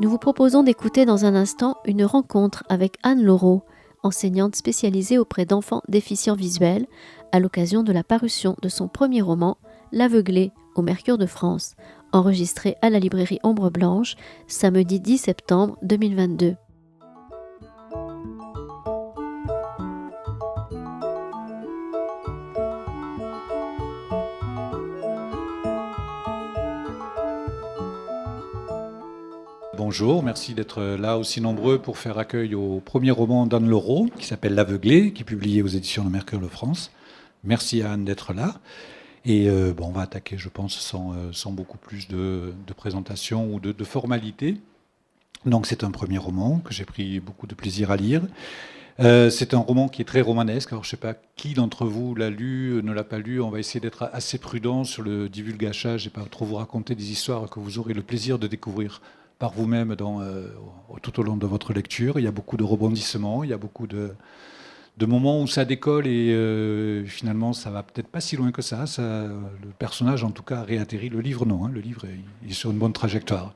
Nous vous proposons d'écouter dans un instant une rencontre avec Anne Laureau, enseignante spécialisée auprès d'enfants déficients visuels, à l'occasion de la parution de son premier roman, L'Aveuglé, au Mercure de France, enregistré à la librairie Ombre Blanche, samedi 10 septembre 2022. Bonjour, merci d'être là aussi nombreux pour faire accueil au premier roman d'Anne Laureau, qui s'appelle L'Aveuglé, qui est publié aux éditions de Mercure de France. Merci à Anne d'être là. Et on va attaquer, je pense, sans beaucoup plus de présentation ou de formalité. Donc c'est un premier roman que j'ai pris beaucoup de plaisir à lire. C'est un roman qui est très romanesque. Alors je ne sais pas qui d'entre vous l'a lu, ne l'a pas lu. On va essayer d'être assez prudent sur le divulgachage et pas trop vous raconter des histoires que vous aurez le plaisir de découvrir par vous-même tout au long de votre lecture. Il y a beaucoup de rebondissements, il y a beaucoup de moments où ça décolle et finalement ça va peut-être pas si loin que ça. Le personnage en tout cas réatterrit. Le livre non, le livre il est sur une bonne trajectoire.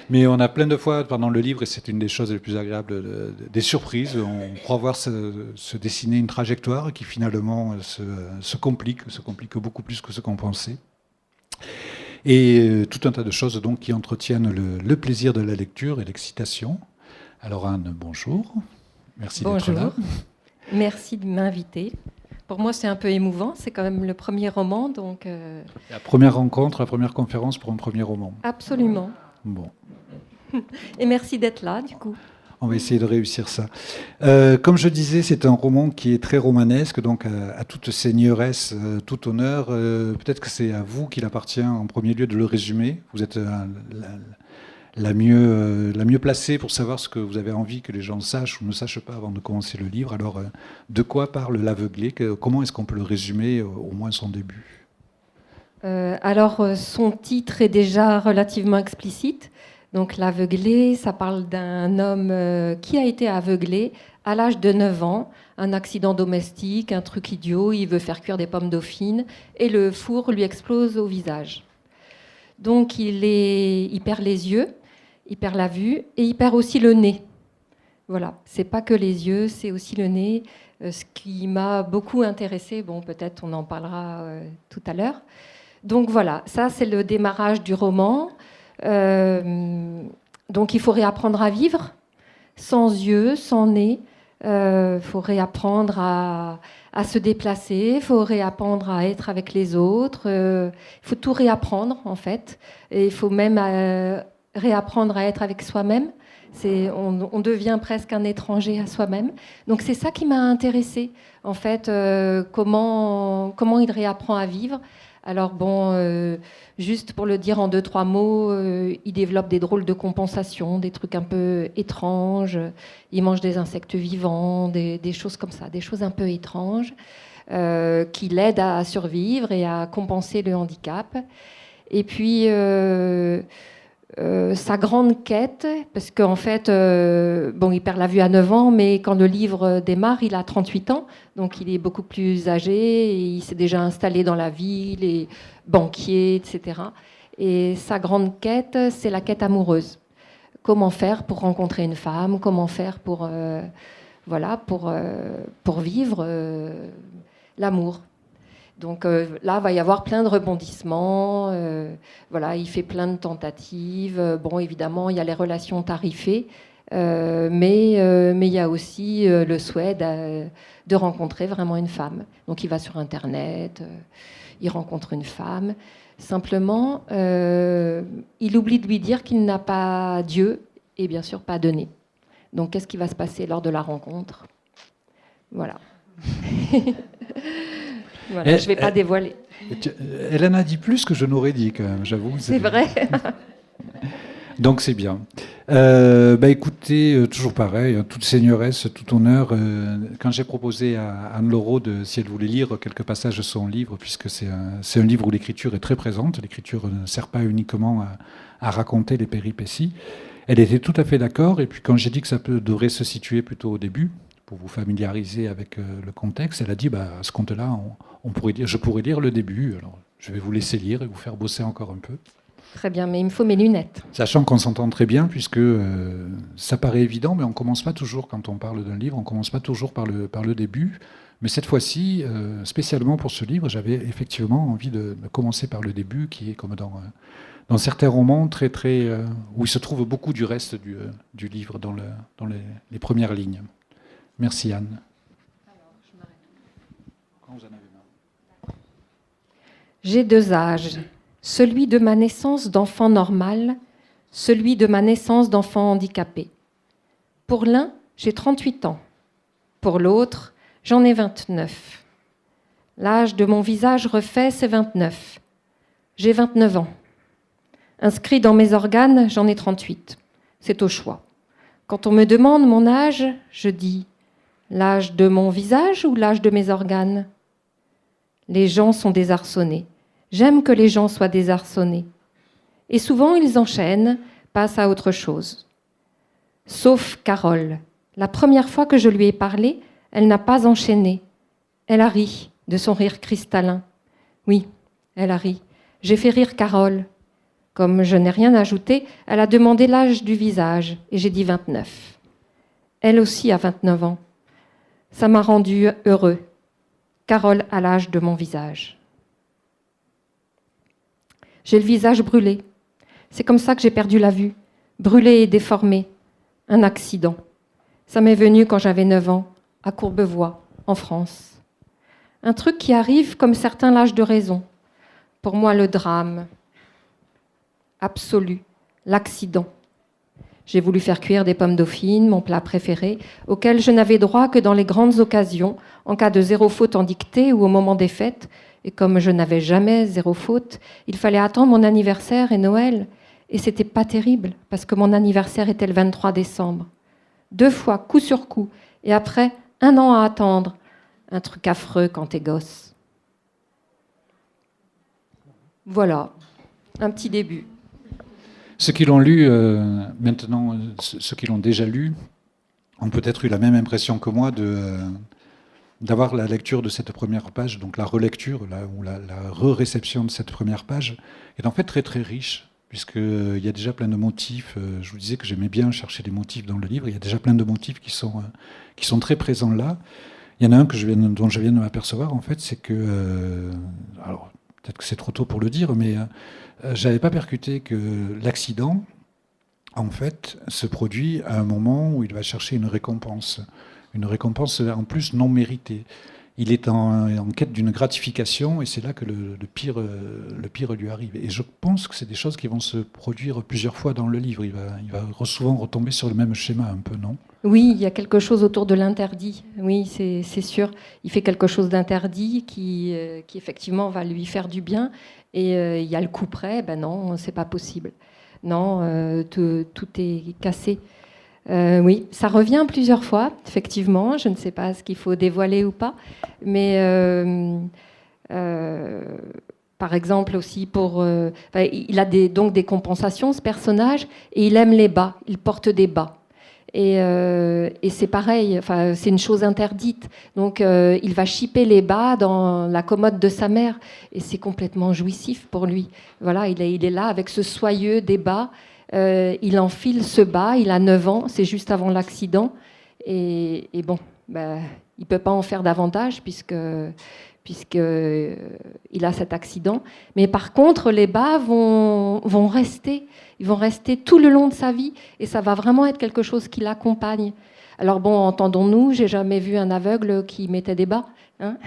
Mais on a plein de fois pendant le livre, et c'est une des choses les plus agréables, des surprises. On croit voir se dessiner une trajectoire qui finalement se complique beaucoup plus que ce qu'on pensait. Et tout un tas de choses donc qui entretiennent le plaisir de la lecture et l'excitation. Alors Anne, bonjour. Merci d'être là. Merci de m'inviter. Pour moi, c'est un peu émouvant. C'est quand même le premier roman, donc... La première rencontre, la première conférence pour un premier roman. Absolument. Bon. Et merci d'être là, du coup. On va essayer de réussir ça. Comme je disais, c'est un roman qui est très romanesque, donc à toute seigneuresse, tout honneur. Peut-être que c'est à vous qu'il appartient en premier lieu de le résumer. Vous êtes la mieux placée pour savoir ce que vous avez envie que les gens sachent ou ne sachent pas avant de commencer le livre. Alors, de quoi parle L'Aveuglé ? Comment est-ce qu'on peut le résumer, au moins son début ? Son titre est déjà relativement explicite. Donc l'aveuglé, ça parle d'un homme qui a été aveuglé à l'âge de 9 ans, un accident domestique, un truc idiot, il veut faire cuire des pommes dauphines et le four lui explose au visage. Donc il perd les yeux, il perd la vue et il perd aussi le nez. Voilà, c'est pas que les yeux, c'est aussi le nez, ce qui m'a beaucoup intéressée. Bon, peut-être on en parlera tout à l'heure. Donc voilà, ça c'est le démarrage du roman. Donc il faut réapprendre à vivre sans yeux, sans nez. Il faut réapprendre à se déplacer, il faut réapprendre à être avec les autres. Il faut tout réapprendre en fait. Et il faut même réapprendre à être avec soi-même. On devient presque un étranger à soi-même. Donc c'est ça qui m'a intéressée en fait. Comment il réapprend à vivre. Alors juste pour le dire en 2-3 mots, il développe des drôles de compensations, des trucs un peu étranges. Il mange des insectes vivants, des choses comme ça, des choses un peu étranges qui l'aident à survivre et à compenser le handicap. Et puis sa grande quête, parce qu'en fait, il perd la vue à 9 ans, mais quand le livre démarre, il a 38 ans, donc il est beaucoup plus âgé, et il s'est déjà installé dans la ville, et banquier, etc. Et sa grande quête, c'est la quête amoureuse. Comment faire pour rencontrer une femme ? Comment faire pour vivre l'amour ? Donc là, il va y avoir plein de rebondissements. Il fait plein de tentatives. Évidemment, il y a les relations tarifées, mais il y a aussi le souhait de rencontrer vraiment une femme. Donc il va sur Internet, il rencontre une femme. Simplement, il oublie de lui dire qu'il n'a pas Dieu et bien sûr pas de nez. Donc qu'est-ce qui va se passer lors de la rencontre ? Voilà. Voilà, je ne vais pas dévoiler. Elle en a dit plus que je n'aurais dit, quand même, j'avoue. C'est vrai. Donc c'est bien. Écoutez, toujours pareil, toute seigneuresse, tout honneur. Quand j'ai proposé à Anne Laureau si elle voulait lire quelques passages de son livre, puisque c'est un livre où l'écriture est très présente, l'écriture ne sert pas uniquement à raconter les péripéties, elle était tout à fait d'accord. Et puis quand j'ai dit que ça devrait se situer plutôt au début, pour vous familiariser avec le contexte, elle a dit, à ce compte-là, je pourrais lire le début. Alors, je vais vous laisser lire et vous faire bosser encore un peu. Très bien, mais il me faut mes lunettes. Sachant qu'on s'entend très bien, puisque ça paraît évident, mais on ne commence pas toujours, quand on parle d'un livre, on ne commence pas toujours par le début. Mais cette fois-ci, spécialement pour ce livre, j'avais effectivement envie de commencer par le début, qui est comme dans certains romans, où il se trouve beaucoup du reste du livre, dans les premières lignes. Merci Anne. Quand vous en avez marre. J'ai 2 âges, celui de ma naissance d'enfant normal, celui de ma naissance d'enfant handicapé. Pour l'un, j'ai 38 ans. Pour l'autre, j'en ai 29. L'âge de mon visage refait, c'est 29. J'ai 29 ans. Inscrit dans mes organes, j'en ai 38. C'est au choix. Quand on me demande mon âge, je dis l'âge de mon visage ou l'âge de mes organes ? Les gens sont désarçonnés. J'aime que les gens soient désarçonnés. Et souvent, ils enchaînent, passent à autre chose. Sauf Carole. La première fois que je lui ai parlé, elle n'a pas enchaîné. Elle a ri de son rire cristallin. Oui, elle a ri. J'ai fait rire Carole. Comme je n'ai rien ajouté, elle a demandé l'âge du visage et j'ai dit 29. Elle aussi a 29 ans. Ça m'a rendu heureux. Carole a l'âge de mon visage. J'ai le visage brûlé. C'est comme ça que j'ai perdu la vue. Brûlé et déformé. Un accident. Ça m'est venu quand j'avais 9 ans, à Courbevoie, en France. Un truc qui arrive comme certains lâches de raison. Pour moi, le drame absolu, l'accident. J'ai voulu faire cuire des pommes dauphines, mon plat préféré, auquel je n'avais droit que dans les grandes occasions, en cas de 0 faute en dictée ou au moment des fêtes. Et comme je n'avais jamais 0 faute, il fallait attendre mon anniversaire et Noël. Et c'était pas terrible, parce que mon anniversaire était le 23 décembre. 2 fois, coup sur coup. Et après, 1 an à attendre. Un truc affreux quand t'es gosse. Voilà, un petit début. Ceux qui l'ont lu, maintenant, ceux qui l'ont déjà lu, ont peut-être eu la même impression que moi d'avoir la lecture de cette première page, donc la relecture, ou la re-réception de cette première page, est en fait très très riche, puisqu'il y a déjà plein de motifs. Je vous disais que j'aimais bien chercher des motifs dans le livre. Il y a déjà plein de motifs qui sont très présents là. Il y en a un dont je viens de m'apercevoir, en fait, c'est que... alors, peut-être que c'est trop tôt pour le dire, mais je n'avais pas percuté que l'accident, en fait, se produit à un moment où il va chercher une récompense en plus non méritée. Il est en quête d'une gratification et c'est là que le pire lui arrive. Et je pense que c'est des choses qui vont se produire plusieurs fois dans le livre. Il va souvent retomber sur le même schéma un peu, non ? Oui, il y a quelque chose autour de l'interdit. Oui, c'est sûr. Il fait quelque chose d'interdit qui effectivement va lui faire du bien. Et il y a le coup près. Ben non, c'est pas possible. Non, tout est cassé. Oui, ça revient plusieurs fois, effectivement. Je ne sais pas ce qu'il faut dévoiler ou pas. Mais par exemple aussi, il a donc des compensations, ce personnage, et il aime les bas. Il porte des bas. Et c'est pareil, c'est une chose interdite. Donc, il va chipper les bas dans la commode de sa mère. Et c'est complètement jouissif pour lui. Voilà, il est là avec ce soyeux des bas. Il enfile ce bas, il a 9 ans, c'est juste avant l'accident. Et bon, il ne peut pas en faire davantage puisque il a cet accident. Mais par contre, les bas vont rester. Ils vont rester tout le long de sa vie. Et ça va vraiment être quelque chose qui l'accompagne. Alors bon, entendons-nous, j'ai jamais vu un aveugle qui mettait des bas. Hein.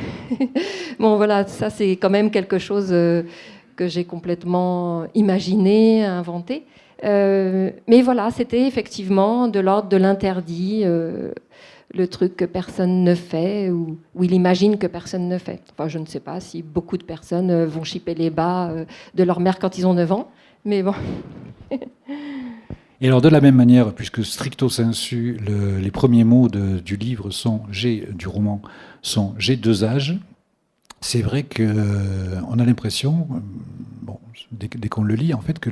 Bon, voilà, ça c'est quand même quelque chose que j'ai complètement imaginé, inventé. Mais voilà, c'était effectivement de l'ordre de l'interdit, le truc que personne ne fait, ou il imagine que personne ne fait. Enfin, je ne sais pas si beaucoup de personnes vont chipper les bas de leur mère quand ils ont 9 ans, mais bon. Et alors, de la même manière, puisque stricto sensu, les premiers mots du livre du roman sont « j'ai 2 âges », c'est vrai qu'on a l'impression, bon, dès qu'on le lit, en fait, que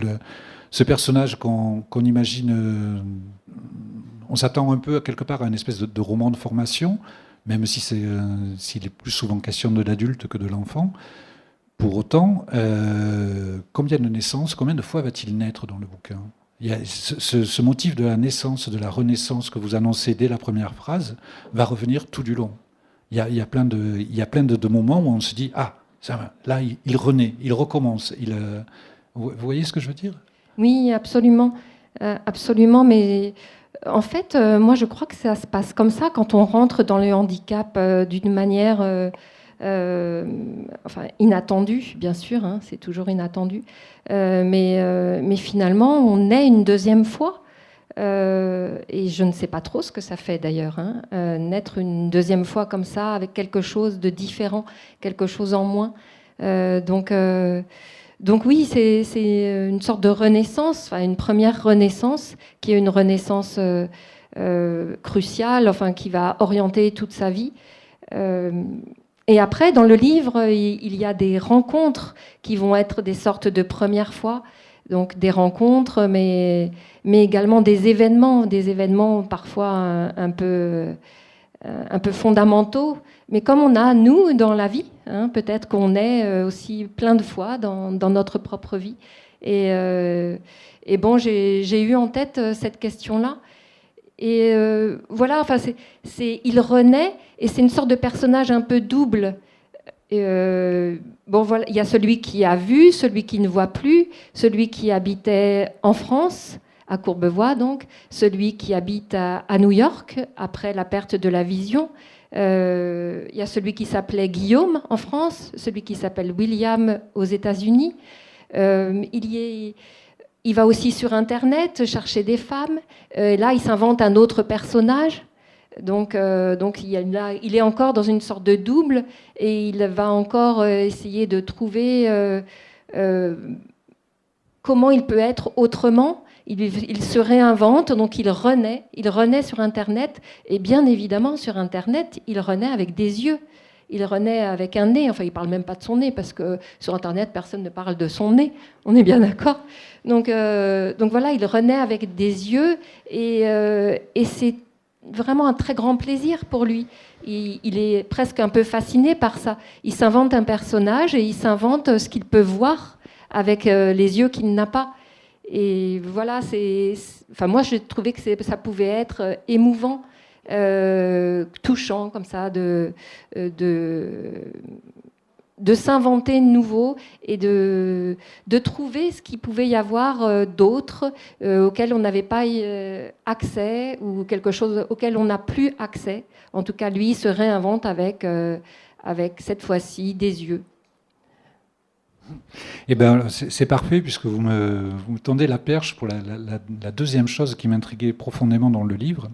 ce personnage qu'on imagine, on s'attend un peu quelque part à une espèce de roman de formation, même si s'il est plus souvent question de l'adulte que de l'enfant. Pour autant, combien de naissances, combien de fois va-t-il naître dans le bouquin? Il y a ce motif de la naissance, de la renaissance que vous annoncez dès la première phrase, va revenir tout du long. Il y a plein de moments où on se dit « Ah, ça, là, il renaît, il recommence. » Vous voyez ce que je veux dire? Oui, absolument. Absolument, mais en fait, moi je crois que ça se passe comme ça quand on rentre dans le handicap d'une manière inattendue, bien sûr, hein, c'est toujours inattendu, mais finalement on est une deuxième fois. Et je ne sais pas trop ce que ça fait d'ailleurs, hein, naître une deuxième fois comme ça, avec quelque chose de différent, quelque chose en moins. Donc oui, c'est une sorte de renaissance, une première renaissance, qui est une renaissance cruciale, qui va orienter toute sa vie. Et après, dans le livre, il y a des rencontres qui vont être des sortes de premières fois. Donc des rencontres, mais également des événements parfois un peu fondamentaux. Mais comme on a, nous, dans la vie, hein, peut-être qu'on est aussi plein de fois dans notre propre vie. Et bon, j'ai eu en tête cette question-là. Et voilà, il renaît, et c'est une sorte de personnage un peu double. Bon, voilà, il y a celui qui a vu, celui qui ne voit plus, celui qui habitait en France, à Courbevoie donc, celui qui habite à New York après la perte de la vision. Il y a celui qui s'appelait Guillaume en France, celui qui s'appelle William aux États-Unis. Il va aussi sur Internet chercher des femmes. Là, il s'invente un autre personnage. Donc il est encore dans une sorte de double, et il va encore essayer de trouver comment il peut être autrement. Il se réinvente, donc il renaît sur Internet, et bien évidemment sur Internet, il renaît avec des yeux. Il renaît avec un nez, il ne parle même pas de son nez, parce que sur Internet, personne ne parle de son nez, on est bien d'accord. Donc voilà, il renaît avec des yeux, et c'est vraiment un très grand plaisir pour lui. Il est presque un peu fasciné par ça. Il s'invente un personnage, et il s'invente ce qu'il peut voir avec les yeux qu'il n'a pas. Et voilà, moi je trouvais que ça pouvait être émouvant, touchant comme ça, de s'inventer de nouveau, et de trouver ce qu'il pouvait y avoir d'autre auquel on n'avait pas accès, ou quelque chose auquel on n'a plus accès. En tout cas, lui, il se réinvente avec cette fois-ci des yeux. Eh bien, c'est parfait, puisque vous me tendez la perche pour la deuxième chose qui m'intriguait profondément dans le livre.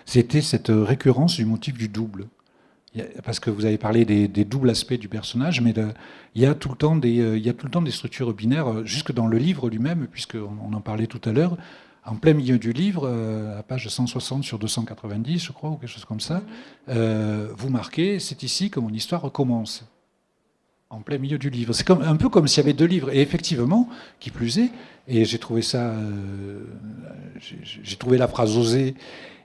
C'était cette récurrence du motif du double. Parce que vous avez parlé des doubles aspects du personnage, mais il y a tout le temps des structures binaires, jusque dans le livre lui-même, puisqu'on en parlait tout à l'heure. En plein milieu du livre, à page 160 sur 290, je crois, ou quelque chose comme ça, vous marquez « C'est ici que mon histoire recommence ». En plein milieu du livre. C'est un peu comme s'il y avait deux livres. Et effectivement, qui plus est, et j'ai trouvé la phrase osée,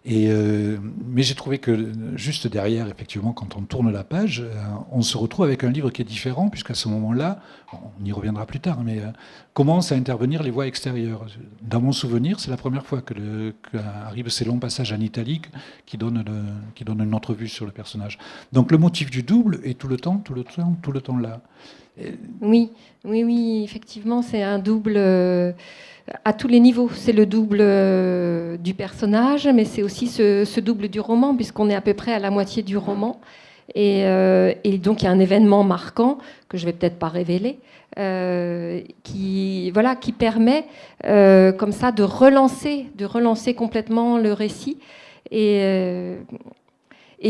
mais j'ai trouvé que juste derrière, effectivement, quand on tourne la page, on se retrouve avec un livre qui est différent, puisqu'à ce moment-là, on y reviendra plus tard, mais commencent à intervenir les voix extérieures. Dans mon souvenir, c'est la première fois qu'arrivent ces longs passages en italique qui donnent une autre vue sur le personnage. Donc le motif du double est tout le temps là. Oui, effectivement, c'est un double à tous les niveaux. C'est le double du personnage, mais c'est aussi ce double du roman, puisqu'on est à peu près à la moitié du roman. Et donc il y a un événement marquant, que je ne vais peut-être pas révéler, qui permet comme ça de relancer complètement le récit. Et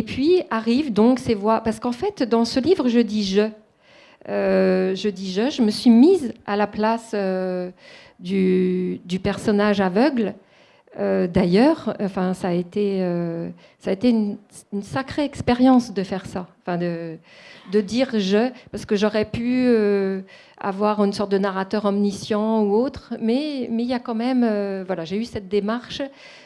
puis arrivent donc ces voix, parce qu'en fait, dans ce livre, je dis je me suis mise à la place du personnage aveugle. D'ailleurs, ça a été une sacrée expérience de faire ça, de dire je, parce que j'aurais pu avoir une sorte de narrateur omniscient ou autre, mais il y a quand même, j'ai eu cette démarche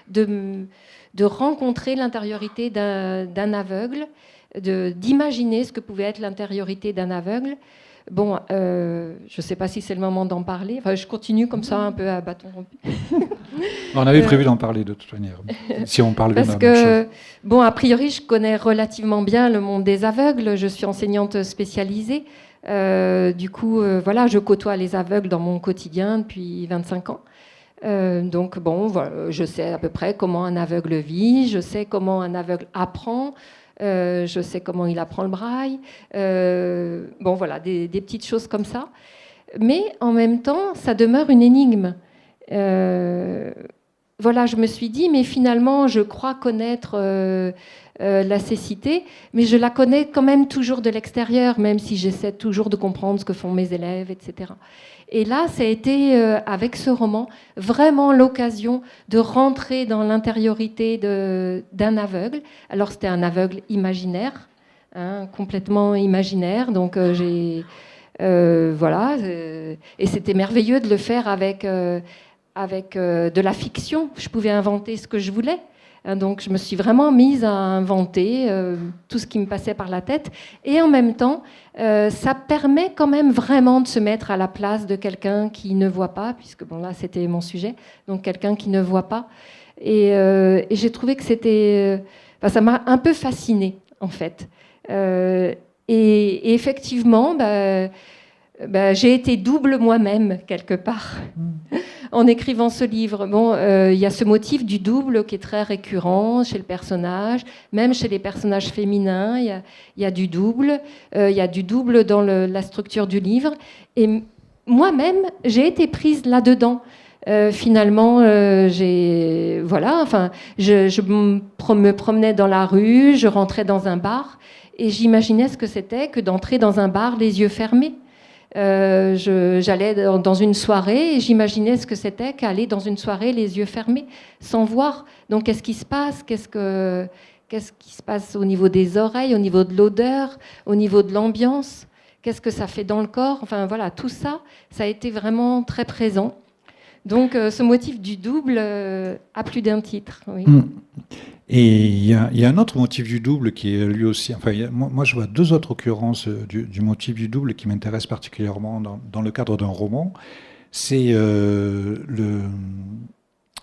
de rencontrer l'intériorité d'un aveugle, d'imaginer ce que pouvait être l'intériorité d'un aveugle, Bon, je ne sais pas si c'est le moment d'en parler. Enfin, je continue comme ça, un peu à bâton rompu. On avait prévu d'en parler de toute manière, si on parle bien de Parce la même que, chose. bon, a priori, je connais relativement bien le monde des aveugles. Je suis enseignante spécialisée. Du coup, voilà, je côtoie les aveugles dans mon quotidien depuis 25 ans. Donc, bon, voilà, je sais à peu près comment un aveugle vit, je sais comment un aveugle apprend, je sais comment il apprend le braille. Bon, voilà, des petites choses comme ça. Mais en même temps, ça demeure une énigme. Voilà, je me suis dit, mais finalement, je crois connaître la cécité, mais je la connais quand même toujours de l'extérieur, même si j'essaie toujours de comprendre ce que font mes élèves, etc. Et là, ça a été, avec ce roman, vraiment l'occasion de rentrer dans l'intériorité d'un aveugle. Alors, c'était un aveugle imaginaire, hein, complètement imaginaire, donc voilà, et c'était merveilleux de le faire avec de la fiction. Je pouvais inventer ce que je voulais. Donc je me suis vraiment mise à inventer tout ce qui me passait par la tête. Et en même temps, ça permet quand même vraiment de se mettre à la place de quelqu'un qui ne voit pas, puisque bon là c'était mon sujet, donc quelqu'un qui ne voit pas. Et j'ai trouvé que c'était... enfin, ça m'a un peu fascinée en fait. Et effectivement, j'ai été double moi-même quelque part. En écrivant ce livre, bon, il y a ce motif du double qui est très récurrent chez le personnage, même chez les personnages féminins, il y a du double, il y a du double dans la structure du livre. Et moi-même, j'ai été prise là-dedans. Finalement, voilà, enfin, je me promenais dans la rue, je rentrais dans un bar, et j'imaginais ce que c'était que d'entrer dans un bar les yeux fermés. J'allais dans une soirée et j'imaginais ce que c'était qu'aller dans une soirée les yeux fermés, sans voir. Donc, qu'est-ce qui se passe ? Qu'est-ce qui se passe au niveau des oreilles, au niveau de l'odeur, au niveau de l'ambiance ? Qu'est-ce que ça fait dans le corps ? Enfin, voilà, tout ça, ça a été vraiment très présent. Donc, ce motif du double a plus d'un titre. Oui. Et il y a un autre motif du double qui est lui aussi... Enfin, moi, je vois deux autres occurrences du motif du double qui m'intéressent particulièrement dans le cadre d'un roman. C'est le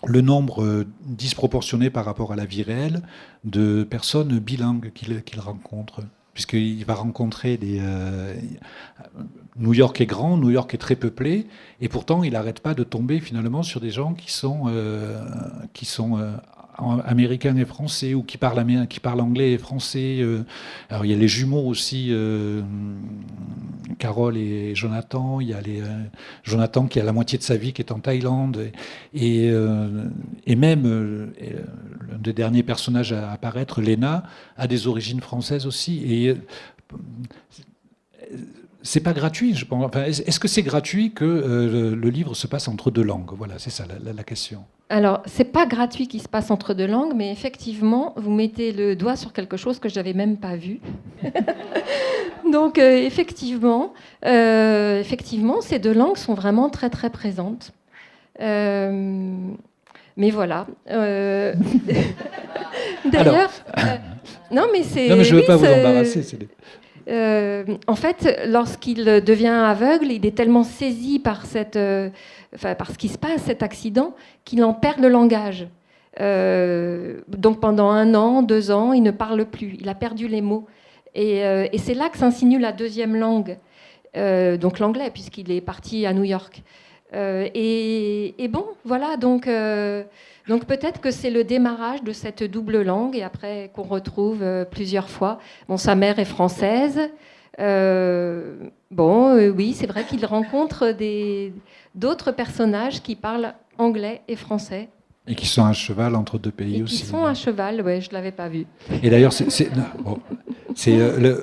nombre disproportionné par rapport à la vie réelle de personnes bilingues qu'il rencontre. Puisqu'il va rencontrer New York est grand, New York est très peuplé, et pourtant il n'arrête pas de tomber finalement sur des gens qui sont américains et français, ou qui parlent anglais et français. Alors il y a les jumeaux aussi, Carole et Jonathan. Il y a Jonathan qui a la moitié de sa vie qui est en Thaïlande, et même l'un des derniers personnages à apparaître, Léna, a des origines françaises aussi. Et c'est pas gratuit, je pense. Enfin, est-ce que c'est gratuit que le livre se passe entre deux langues ? Voilà, c'est ça la question. Alors, c'est pas gratuit qu'il se passe entre deux langues, mais effectivement, vous mettez le doigt sur quelque chose que je n'avais même pas vu. Donc, effectivement, ces deux langues sont vraiment très, très présentes. Mais voilà. D'ailleurs, non, mais c'est... Non, mais je ne veux pas vous embarrasser. En fait, lorsqu'il devient aveugle, il est tellement saisi par ce qui se passe, cet accident, qu'il en perd le langage. Donc pendant 1 an, 2 ans, il ne parle plus. Il a perdu les mots. Et c'est là que s'insinue la deuxième langue, donc l'anglais, puisqu'il est parti à New York. Et bon, voilà, donc peut-être que c'est le démarrage de cette double langue, et après qu'on retrouve plusieurs fois. Bon, sa mère est française. Oui, c'est vrai qu'il rencontre d'autres personnages qui parlent anglais et français. Et qui sont à cheval entre deux pays aussi. Qui sont à cheval, ouais, je ne l'avais pas vu. Et d'ailleurs,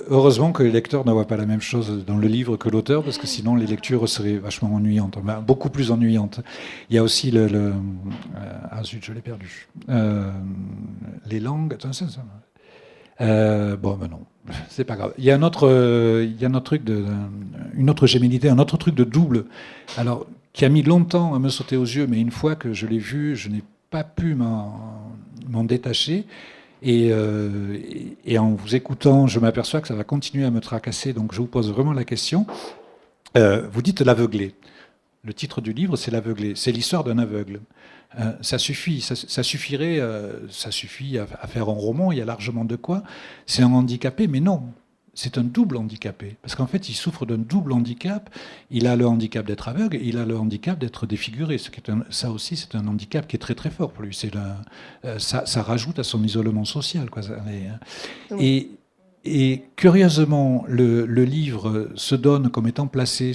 heureusement que les lecteurs ne voient pas la même chose dans le livre que l'auteur, parce que sinon les lectures seraient vachement ennuyantes, beaucoup plus ennuyantes. Il y a aussi ah zut, je l'ai perdu. Les langues... non, c'est pas grave. Il y a un autre truc, une autre gémellité, un autre truc de double, alors, qui a mis longtemps à me sauter aux yeux, mais une fois que je l'ai vu, je n'ai pas pu m'en détacher. Et en vous écoutant, je m'aperçois que ça va continuer à me tracasser, donc je vous pose vraiment la question. Vous dites l'aveuglé. Le titre du livre, c'est l'aveuglé. C'est l'histoire d'un aveugle. Ça suffit, ça suffirait, ça suffit à faire un roman. Il y a largement de quoi. C'est un handicapé, mais non. C'est un double handicapé. Parce qu'en fait, il souffre d'un double handicap. Il a le handicap d'être aveugle et il a le handicap d'être défiguré. Ça aussi, c'est un handicap qui est très très fort pour lui. Ça rajoute à son isolement social, quoi. Et curieusement, le livre se donne comme étant placé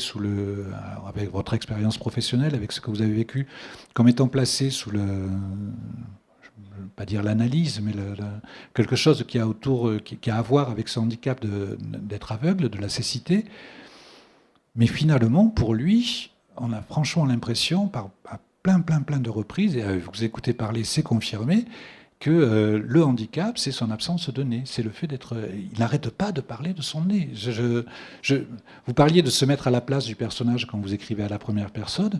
avec votre expérience professionnelle, avec ce que vous avez vécu, comme étant placé sous je ne veux pas dire l'analyse, mais quelque chose qui a à voir avec ce handicap d'être aveugle, de la cécité. Mais finalement, pour lui, on a franchement l'impression, à plein de reprises, et à vous écouter parler, c'est confirmé, que le handicap, c'est son absence de nez. C'est le fait d'être... Il n'arrête pas de parler de son nez. Vous parliez de se mettre à la place du personnage quand vous écrivez à la première personne.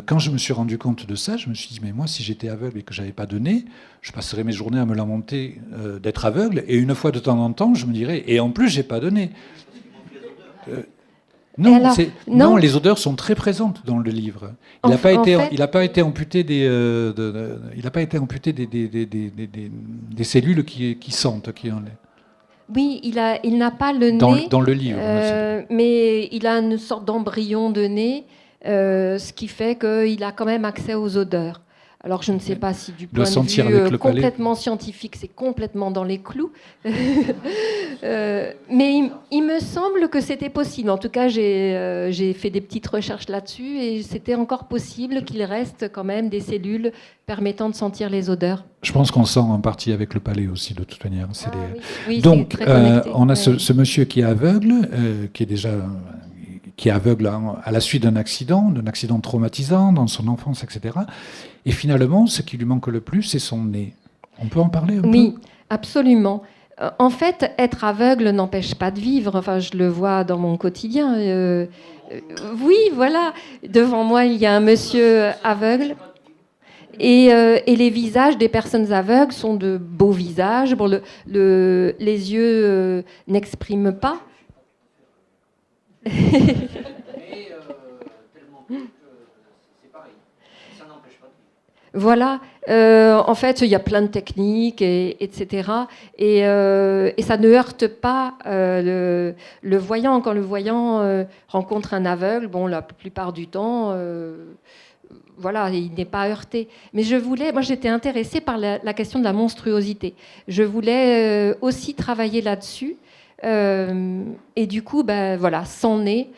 Quand je me suis rendu compte de ça, je me suis dit, mais moi, si j'étais aveugle et que je n'avais pas de nez, je passerais mes journées à me lamenter d'être aveugle, et une fois de temps en temps, je me dirais, et en plus, j'ai pas de nez. Non, alors, non, les odeurs sont très présentes dans le livre. Il n'a pas été amputé des cellules qui sentent. Oui, il n'a pas le nez. Dans le livre. Mais il a une sorte d'embryon de nez, ce qui fait qu'il a quand même accès aux odeurs. Alors je ne sais pas si du point de vue complètement scientifique, c'est complètement dans les clous. Mais il me semble que c'était possible. En tout cas, j'ai fait des petites recherches là-dessus et c'était encore possible qu'il reste quand même des cellules permettant de sentir les odeurs. Je pense qu'on sent en partie avec le palais aussi, de toute manière. Oui, donc, on a ce monsieur qui est aveugle, qui est aveugle à la suite d'un accident traumatisant dans son enfance, etc. Et finalement, ce qui lui manque le plus, c'est son nez. On peut en parler un peu ? Oui, absolument. En fait, être aveugle n'empêche pas de vivre. Enfin, je le vois dans mon quotidien. Oui, voilà. Devant moi, il y a un monsieur aveugle. Et les visages des personnes aveugles sont de beaux visages. Bon, les yeux n'expriment pas. Voilà, en fait, il y a plein de techniques, etc. Et ça ne heurte pas le voyant. Quand le voyant rencontre un aveugle, bon, la plupart du temps, voilà, il n'est pas heurté. Mais moi, j'étais intéressée par la question de la monstruosité. Je voulais aussi travailler là-dessus. Et du coup, voilà, sans nez,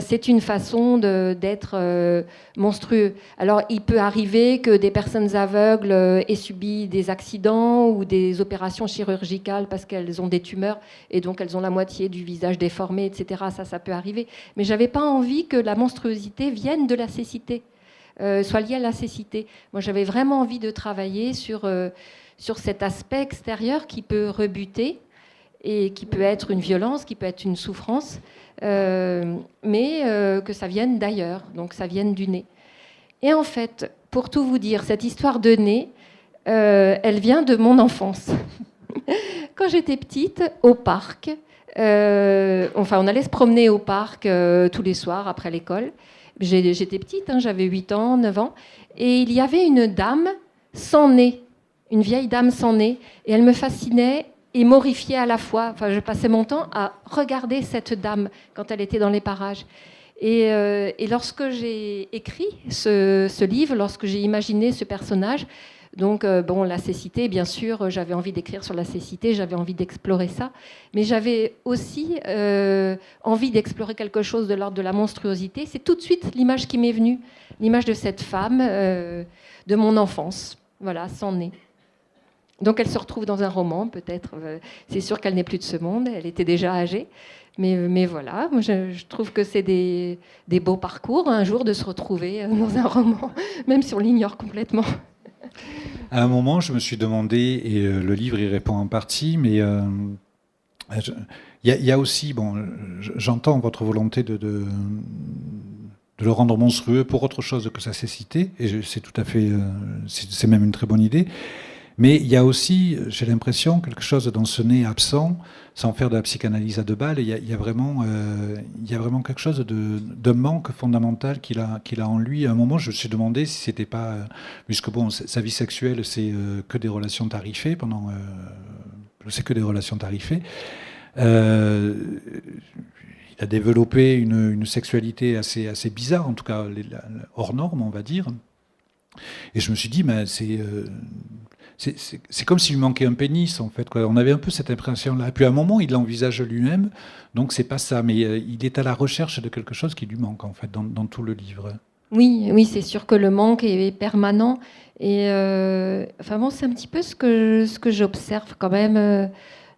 c'est une façon d'être monstrueux. Alors, il peut arriver que des personnes aveugles aient subi des accidents ou des opérations chirurgicales parce qu'elles ont des tumeurs et donc elles ont la moitié du visage déformé, etc. Ça peut arriver. Mais j'avais pas envie que la monstruosité vienne de la cécité, soit liée à la cécité. Moi, j'avais vraiment envie de travailler sur cet aspect extérieur qui peut rebuter et qui peut être une violence, qui peut être une souffrance, mais que ça vienne d'ailleurs, donc ça vienne du nez. Et en fait, pour tout vous dire, cette histoire de nez, elle vient de mon enfance. Quand j'étais petite, au parc, on allait se promener au parc tous les soirs après l'école. J'étais petite, j'avais 8 ans, 9 ans, et il y avait une dame sans nez, une vieille dame sans nez, et elle me fascinait et m'horrifiait à la fois. Enfin, je passais mon temps à regarder cette dame quand elle était dans les parages. Et lorsque j'ai écrit ce livre, lorsque j'ai imaginé ce personnage, donc la cécité, bien sûr, j'avais envie d'écrire sur la cécité, j'avais envie d'explorer ça, mais j'avais aussi envie d'explorer quelque chose de l'ordre de la monstruosité. C'est tout de suite l'image qui m'est venue, l'image de cette femme de mon enfance, voilà, sans nez. Donc elle se retrouve dans un roman, peut-être. C'est sûr qu'elle n'est plus de ce monde, elle était déjà âgée. Mais voilà, moi je trouve que c'est des beaux parcours, un jour, de se retrouver dans un roman, même si on l'ignore complètement. À un moment, je me suis demandé, et le livre y répond en partie, mais il y a aussi, j'entends votre volonté de le rendre monstrueux pour autre chose que sa cécité, et c'est tout à fait, c'est même une très bonne idée. Mais il y a aussi, j'ai l'impression, quelque chose dans ce nez absent, sans faire de la psychanalyse à deux balles, il y a vraiment quelque chose de manque fondamental qu'il a en lui. À un moment, je me suis demandé si c'était pas, puisque bon, sa vie sexuelle, c'est que des relations tarifées c'est que des relations tarifées. Il a développé une sexualité assez bizarre, en tout cas hors norme, on va dire. Et je me suis dit, mais c'est comme s'il lui manquait un pénis, en fait, quoi. On avait un peu cette impression-là. Et puis à un moment, il l'envisage lui-même, donc c'est pas ça. Mais il est à la recherche de quelque chose qui lui manque, en fait, dans tout le livre. Oui, c'est sûr que le manque est permanent. Et enfin bon, c'est un petit peu ce que j'observe quand même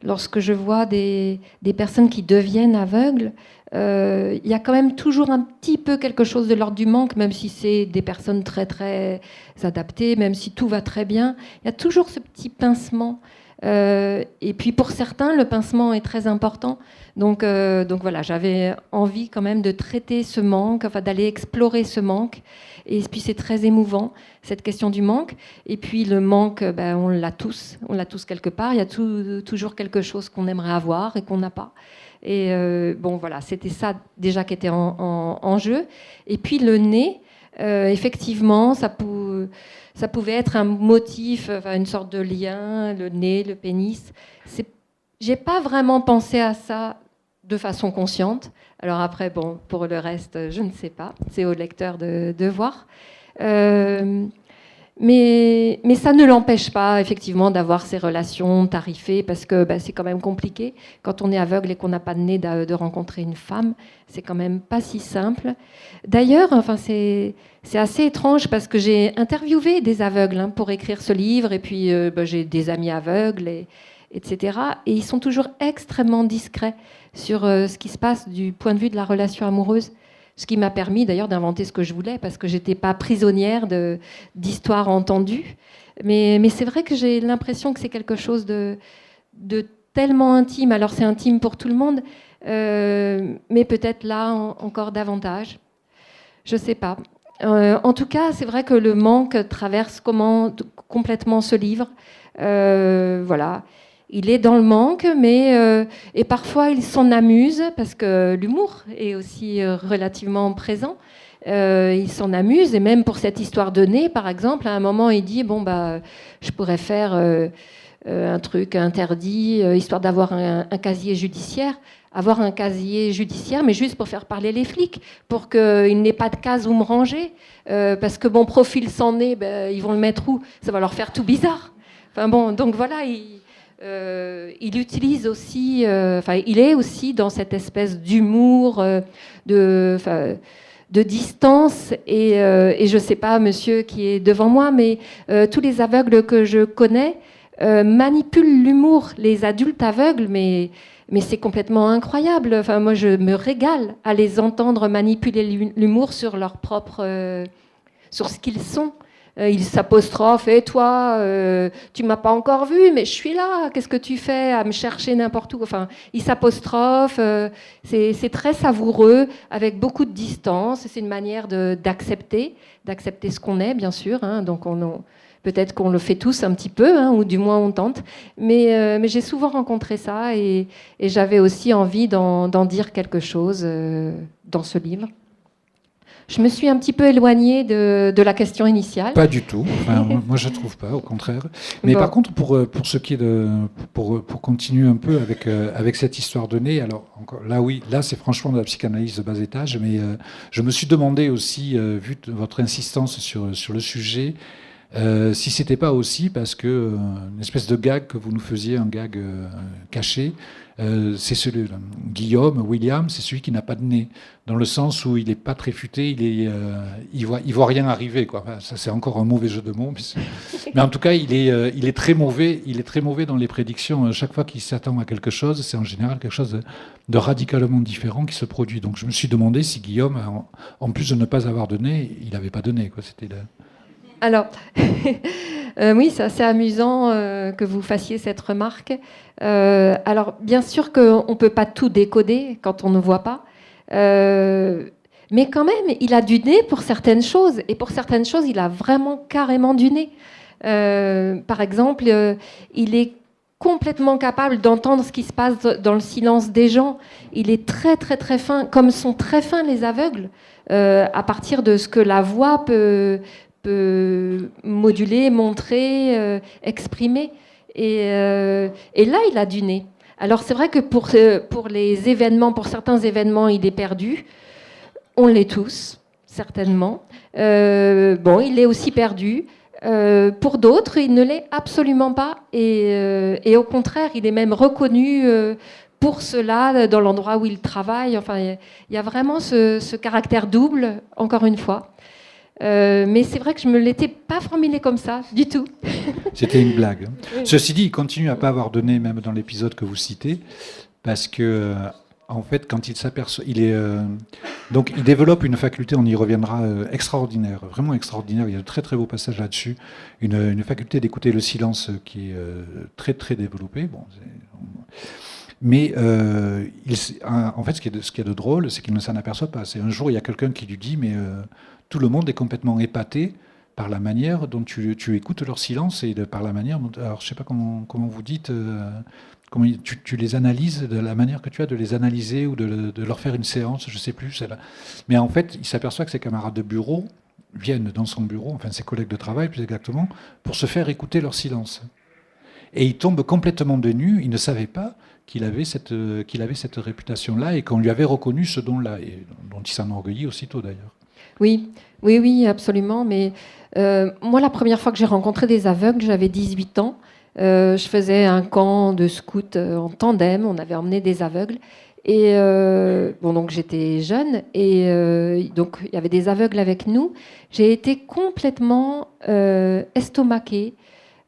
lorsque je vois des personnes qui deviennent aveugles. Il y a quand même toujours un petit peu quelque chose de l'ordre du manque, même si c'est des personnes très très adaptées, même si tout va très bien. Il y a toujours ce petit pincement. Et puis pour certains, le pincement est très important. Donc voilà, j'avais envie quand même de traiter ce manque, enfin d'aller explorer ce manque. Et puis c'est très émouvant, cette question du manque. Et puis le manque, on l'a tous quelque part. Il y a toujours quelque chose qu'on aimerait avoir et qu'on n'a pas. Et bon voilà, c'était ça déjà qui était en jeu. Et puis le nez, effectivement, ça pouvait être un motif, enfin, une sorte de lien, le nez, le pénis. J'ai pas vraiment pensé à ça de façon consciente. Alors après, bon, pour le reste, je ne sais pas. C'est au lecteur de voir. Mais ça ne l'empêche pas, effectivement, d'avoir ces relations tarifées, parce que c'est quand même compliqué. Quand on est aveugle et qu'on n'a pas de nez, de rencontrer une femme, c'est quand même pas si simple. D'ailleurs, enfin, c'est assez étrange, parce que j'ai interviewé des aveugles pour écrire ce livre, et puis j'ai des amis aveugles, etc. Et ils sont toujours extrêmement discrets sur ce qui se passe du point de vue de la relation amoureuse. Ce qui m'a permis d'ailleurs d'inventer ce que je voulais, parce que je n'étais pas prisonnière d'histoires entendues. Mais c'est vrai que j'ai l'impression que c'est quelque chose de tellement intime. Alors c'est intime pour tout le monde, mais peut-être là encore davantage. Je ne sais pas. En tout cas, c'est vrai que le manque traverse complètement ce livre. Voilà. Il est dans le manque, et parfois il s'en amuse, parce que l'humour est aussi relativement présent. Il s'en amuse, et même pour cette histoire de nez, par exemple, à un moment il dit je pourrais faire un truc interdit, histoire d'avoir un casier judiciaire. Avoir un casier judiciaire, mais juste pour faire parler les flics, pour qu'il n'ait pas de case où me ranger, parce que mon profil sans nez, ils vont le mettre où? Ça va leur faire tout bizarre. Enfin bon, donc voilà. Il utilise aussi, il est aussi dans cette espèce d'humour, de distance, et je ne sais pas, monsieur qui est devant moi, mais tous les aveugles que je connais manipulent l'humour, les adultes aveugles, mais c'est complètement incroyable. Enfin, moi, je me régale à les entendre manipuler l'humour sur leur propre, sur ce qu'ils sont. Il s'apostrophe, et toi, tu m'as pas encore vu, mais je suis là, qu'est-ce que tu fais à me chercher n'importe où? Enfin, il s'apostrophe, c'est très savoureux, avec beaucoup de distance, c'est une manière d'accepter ce qu'on est, bien sûr, donc peut-être qu'on le fait tous un petit peu, ou du moins on tente, mais j'ai souvent rencontré ça, et j'avais aussi envie d'en dire quelque chose dans ce livre. Je me suis un petit peu éloignée de la question initiale. Pas du tout. Enfin, moi, je ne trouve pas, au contraire. Mais par contre, pour ce qui est pour continuer un peu avec cette histoire de nez, alors là, c'est franchement de la psychanalyse de bas étage, mais je me suis demandé aussi, vu votre insistance sur le sujet, si c'était pas aussi parce que une espèce de gag que vous nous faisiez, un gag caché, c'est celui-là. Guillaume, William, c'est celui qui n'a pas de nez, dans le sens où il n'est pas très futé, il voit rien arriver, quoi. Enfin, ça, c'est encore un mauvais jeu de mots, mais en tout cas, il est très mauvais. Il est très mauvais dans les prédictions. Chaque fois qu'il s'attend à quelque chose, c'est en général quelque chose de radicalement différent qui se produit. Donc, je me suis demandé si Guillaume, en plus de ne pas avoir de nez, il n'avait pas de nez, quoi. C'était là. Alors, oui, c'est assez amusant que vous fassiez cette remarque. Alors, bien sûr qu'on ne peut pas tout décoder quand on ne voit pas, mais quand même, il a du nez pour certaines choses, et pour certaines choses, il a vraiment carrément du nez. Par exemple, il est complètement capable d'entendre ce qui se passe dans le silence des gens. Il est très très très fin, comme sont très fins les aveugles, à partir de ce que la voix peut moduler, montrer, exprimer. Et là, il a du nez. Alors c'est vrai que pour les événements, pour certains événements, il est perdu. On l'est tous, certainement. Il est aussi perdu. Pour d'autres, il ne l'est absolument pas. Et au contraire, il est même reconnu pour cela dans l'endroit où il travaille. Enfin, il y a vraiment ce caractère double, encore une fois. Mais c'est vrai que je ne me l'étais pas formulé comme ça, du tout. C'était une blague. Ceci dit, il continue à ne pas avoir donné, même dans l'épisode que vous citez, parce que, en fait, quand il s'aperçoit, donc il développe une faculté, on y reviendra, extraordinaire, vraiment extraordinaire. Il y a de très très beaux passages là-dessus. Une faculté d'écouter le silence qui est très très développée. Bon, mais en fait, ce qui est de drôle, c'est qu'il ne s'en aperçoit pas. C'est un jour, il y a quelqu'un qui lui dit, mais tout le monde est complètement épaté par la manière dont tu écoutes leur silence et par la manière dont, alors je sais pas comment vous dites, comment tu les analyses, de la manière que tu as de les analyser ou de leur faire une séance, je sais plus. Mais en fait, il s'aperçoit que ses camarades de bureau viennent dans son bureau, enfin ses collègues de travail plus exactement, pour se faire écouter leur silence. Et il tombe complètement de nu, il ne savait pas qu'il avait cette réputation-là et qu'on lui avait reconnu ce don-là, et dont il s'enorgueillit aussitôt d'ailleurs. Oui, absolument. Mais moi, la première fois que j'ai rencontré des aveugles, j'avais 18 ans. Je faisais un camp de scouts en tandem. On avait emmené des aveugles. Et donc j'étais jeune. Et donc il y avait des aveugles avec nous. J'ai été complètement estomaquée,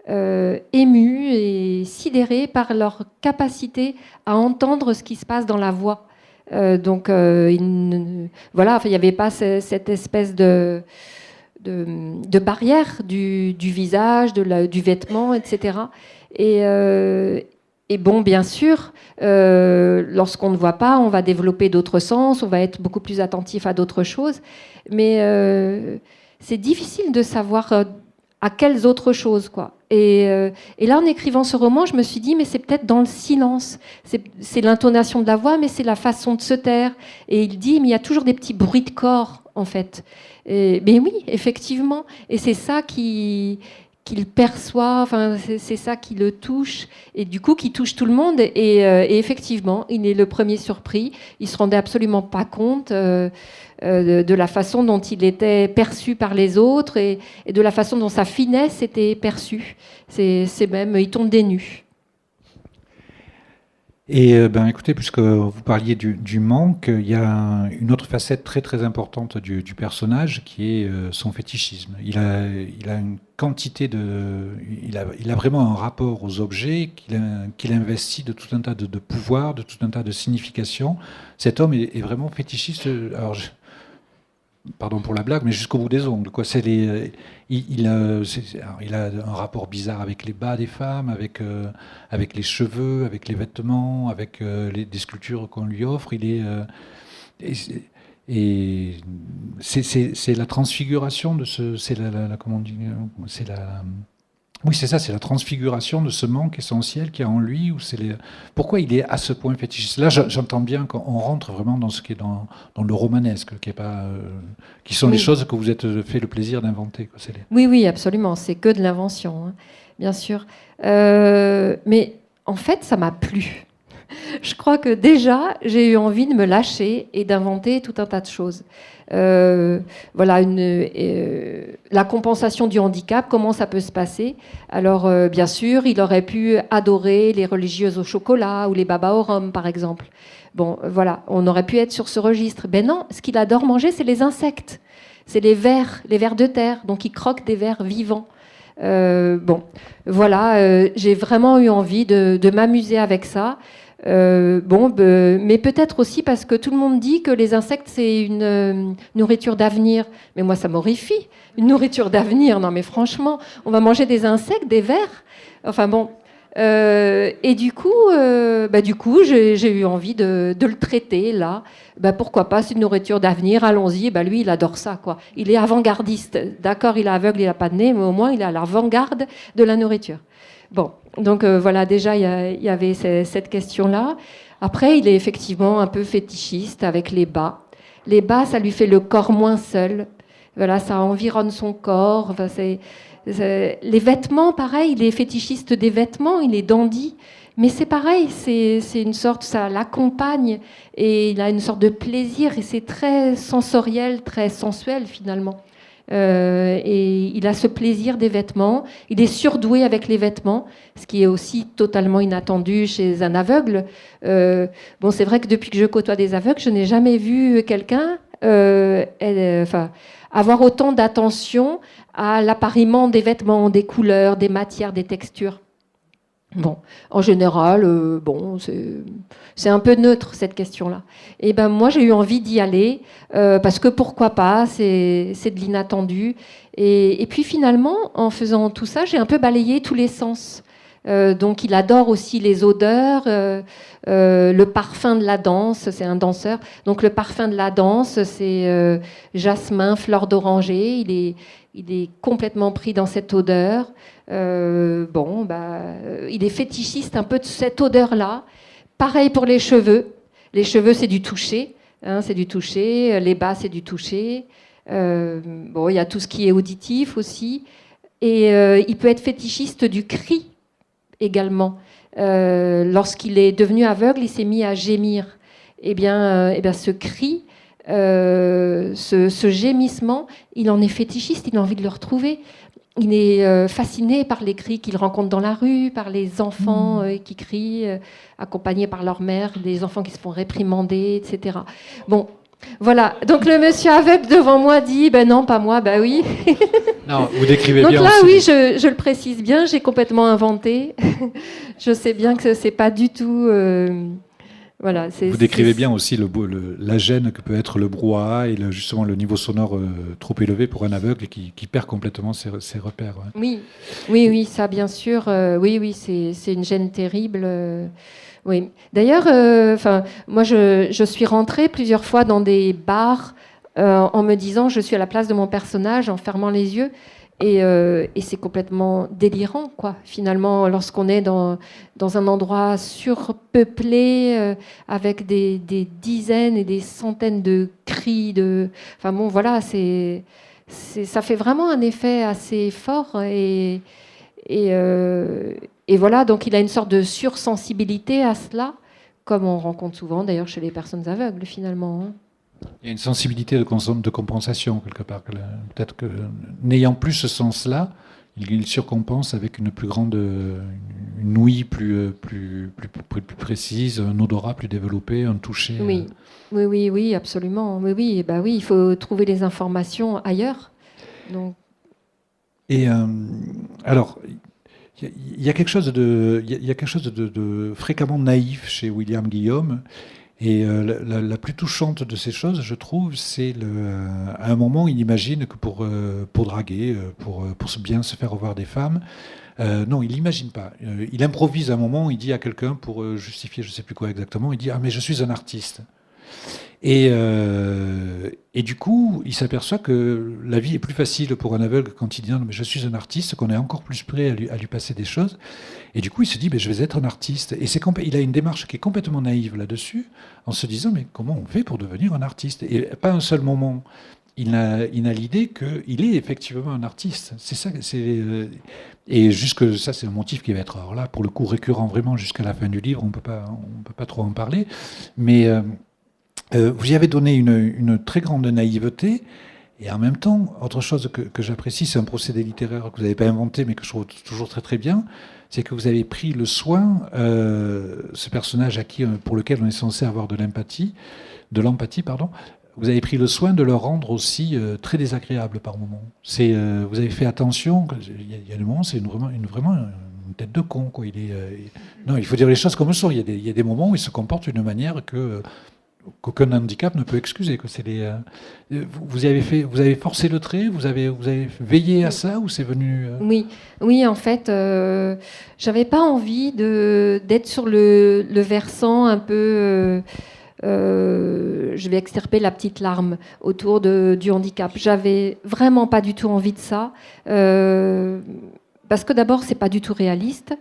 émue et sidérée par leur capacité à entendre ce qui se passe dans la voix. Il n'y avait pas cette espèce de barrière du visage, du vêtement, etc. Et bon, bien sûr, lorsqu'on ne voit pas, on va développer d'autres sens, on va être beaucoup plus attentif à d'autres choses. Mais c'est difficile de savoir à quelles autres choses, quoi. Et là, en écrivant ce roman, je me suis dit, mais c'est peut-être dans le silence. C'est l'intonation de la voix, mais c'est la façon de se taire. Et il dit, mais il y a toujours des petits bruits de corps, en fait. Mais oui, effectivement. Et c'est ça qu'il perçoit, enfin, c'est ça qui le touche, et du coup, qui touche tout le monde. Et effectivement, il est le premier surpris. Il ne se rendait absolument pas compte de la façon dont il était perçu par les autres et de la façon dont sa finesse était perçue. C'est même, il tombe des nues. Et écoutez, puisque vous parliez du manque, il y a une autre facette très très importante du personnage qui est son fétichisme. Il a une quantité il a vraiment un rapport aux objets qu'il investit de tout un tas de pouvoirs, de tout un tas de significations. Cet homme est vraiment fétichiste. Alors, pardon pour la blague, mais jusqu'au bout des ongles, quoi. Il a un rapport bizarre avec les bas des femmes, avec les cheveux, avec les vêtements, avec des sculptures qu'on lui offre. C'est la transfiguration de comment on dit, oui, c'est ça, c'est la transfiguration de ce manque essentiel qu'il y a en lui. Pourquoi il est à ce point fétichiste? Là, j'entends bien qu'on rentre vraiment dans ce qui est dans le romanesque, qui sont les choses que vous êtes fait le plaisir d'inventer. Oui, absolument. C'est que de l'invention, hein, bien sûr. Mais en fait, ça m'a plu. Je crois que déjà, j'ai eu envie de me lâcher et d'inventer tout un tas de choses. La compensation du handicap, comment ça peut se passer? Alors, bien sûr, il aurait pu adorer les religieuses au chocolat ou les babas au rhum, par exemple. Bon, voilà, on aurait pu être sur ce registre. Ben non, ce qu'il adore manger, c'est les insectes. C'est les vers de terre. Donc, il croque des vers vivants. J'ai vraiment eu envie de m'amuser avec ça. Mais peut-être aussi parce que tout le monde dit que les insectes, c'est une nourriture d'avenir. Mais moi, ça m'horrifie. Une nourriture d'avenir, non mais franchement, on va manger des insectes, des vers. Enfin bon, Et du coup, j'ai eu envie de le traiter là. Pourquoi pas, c'est une nourriture d'avenir, allons-y. Lui, il adore ça, quoi. Il est avant-gardiste. D'accord, il est aveugle, il n'a pas de nez, mais au moins, il est à l'avant-garde de la nourriture. Bon, donc voilà, déjà, il y avait cette question-là. Après, il est effectivement un peu fétichiste avec les bas. Les bas, ça lui fait le corps moins seul. Voilà, ça environne son corps. Enfin, les vêtements, pareil, il est fétichiste des vêtements, il est dandy. Mais c'est pareil, c'est une sorte, ça l'accompagne et il a une sorte de plaisir et c'est très sensoriel, très sensuel finalement. Et il a ce plaisir des vêtements. Il est surdoué avec les vêtements, ce qui est aussi totalement inattendu chez un aveugle. C'est vrai que depuis que je côtoie des aveugles, je n'ai jamais vu quelqu'un avoir autant d'attention à l'appariement des vêtements, des couleurs, des matières, des textures. Bon, en général, c'est un peu neutre cette question-là. Et moi, j'ai eu envie d'y aller parce que pourquoi pas, c'est de l'inattendu. Et puis finalement, en faisant tout ça, j'ai un peu balayé tous les sens. Donc, il adore aussi les odeurs, le parfum de la danse. C'est un danseur. Donc, le parfum de la danse, c'est jasmin, fleur d'oranger. Il est complètement pris dans cette odeur. Il est fétichiste un peu de cette odeur-là. Pareil pour les cheveux. Les cheveux, c'est du toucher. C'est du toucher. Les bas, c'est du toucher. Il y a tout ce qui est auditif aussi. Et il peut être fétichiste du cri également. Lorsqu'il est devenu aveugle, il s'est mis à gémir. Ce cri, ce gémissement, il en est fétichiste, il a envie de le retrouver. Il est fasciné par les cris qu'il rencontre dans la rue, par les enfants qui crient, accompagnés par leur mère, des enfants qui se font réprimander, etc. Bon, voilà. Donc le monsieur aveugle devant moi dit « non, pas moi, oui ». Non, vous décrivez donc bien. Donc là, aussi. oui, je le précise bien, j'ai complètement inventé. Je sais bien que c'est pas du tout... Voilà, vous décrivez bien aussi la gêne que peut être le brouhaha et justement le niveau sonore trop élevé pour un aveugle et qui perd complètement ses repères. Ouais. Oui, ça bien sûr. Oui, c'est une gêne terrible. Oui. D'ailleurs, moi, je suis rentrée plusieurs fois dans des bars en me disant je suis à la place de mon personnage, en fermant les yeux. Et c'est complètement délirant, quoi. Finalement, lorsqu'on est dans un endroit surpeuplé, avec des dizaines et des centaines de cris, ça fait vraiment un effet assez fort. Et voilà, donc il a une sorte de sursensibilité à cela, comme on rencontre souvent d'ailleurs chez les personnes aveugles, finalement. Il y a une sensibilité de compensation, quelque part. Peut-être que, n'ayant plus ce sens-là, il surcompense avec une plus grande une ouïe plus précise, un odorat plus développé, un toucher. Oui, absolument. Oui, il faut trouver les informations ailleurs. Donc... Et alors, il y a quelque chose de fréquemment naïf chez William Guillaume. Et la plus touchante de ces choses, je trouve, c'est à un moment, il imagine que pour draguer, pour bien se faire revoir des femmes, non, il n'imagine pas. Il improvise un moment, il dit à quelqu'un, pour justifier je ne sais plus quoi exactement, il dit « Ah, mais je suis un artiste ». Et du coup, il s'aperçoit que la vie est plus facile pour un aveugle quand il dit « Non, mais je suis un artiste », qu'on est encore plus prêt à lui passer des choses. Et du coup, il se dit, je vais être un artiste. Et il a une démarche qui est complètement naïve là-dessus, en se disant, mais comment on fait pour devenir un artiste ? Et pas un seul moment, il a l'idée qu'il est effectivement un artiste. C'est ça. Et jusque ça, c'est un motif qui va être, alors là, pour le coup, récurrent vraiment jusqu'à la fin du livre. On peut pas trop en parler. Mais vous y avez donné une très grande naïveté. Et en même temps, autre chose que j'apprécie, c'est un procédé littéraire que vous n'avez pas inventé, mais que je trouve toujours très très bien, c'est que vous avez pris le soin, ce personnage pour lequel on est censé avoir de l'empathie, vous avez pris le soin de le rendre aussi très désagréable par moments. Vous avez fait attention, il y a des moments, c'est vraiment une tête de con, quoi. Non, il faut dire les choses comme elles sont. Il y a des moments où il se comporte d'une manière que qu'aucun handicap ne peut excuser. Vous avez forcé le trait, vous avez veillé à ça, ou c'est venu Oui, en fait, j'avais pas envie d'être sur le versant un peu. Je vais extirper la petite larme autour du handicap. J'avais vraiment pas du tout envie de ça, parce que d'abord c'est pas du tout réaliste,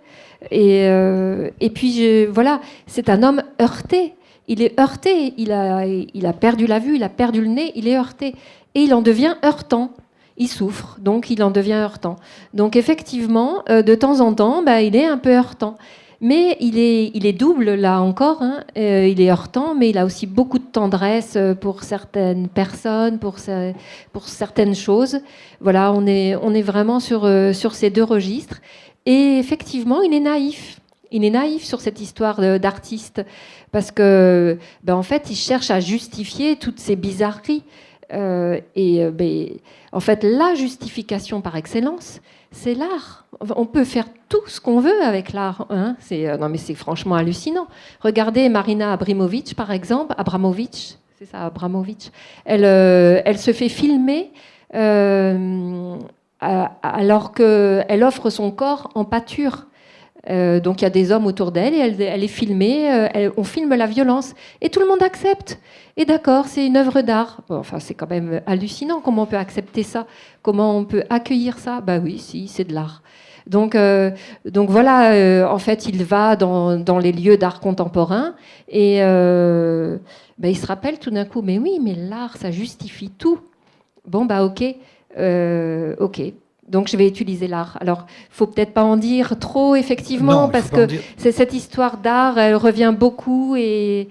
et puis voilà, c'est un homme heurté. Il est heurté, il a perdu la vue, il a perdu le nez, il est heurté, et il en devient heurtant. Il souffre, donc il en devient heurtant. Donc effectivement, de temps en temps, il est un peu heurtant. Mais il est double, là encore. Il est heurtant, mais il a aussi beaucoup de tendresse pour certaines personnes, pour certaines choses. Voilà, on est vraiment sur ces deux registres. Et effectivement, il est naïf. Il est naïf sur cette histoire d'artiste, parce que, en fait, il cherche à justifier toutes ces bizarreries. En fait, la justification par excellence, c'est l'art. On peut faire tout ce qu'on veut avec l'art. Non, mais c'est franchement hallucinant. Regardez Marina Abramović, par exemple. Abramović, c'est ça, Abramović. Elle se fait filmer alors qu'elle offre son corps en pâture. Donc il y a des hommes autour d'elle et elle est filmée, on filme la violence et tout le monde accepte. Et d'accord, c'est une œuvre d'art. Bon, enfin, c'est quand même hallucinant comment on peut accepter ça, comment on peut accueillir ça. Oui, si, c'est de l'art. Donc voilà, en fait, il va dans les lieux d'art contemporain et il se rappelle tout d'un coup, mais oui, mais l'art, ça justifie tout. Bon, ok. Donc je vais utiliser l'art. Alors, il faut peut-être pas en dire trop, effectivement, parce que cette histoire d'art, elle revient beaucoup et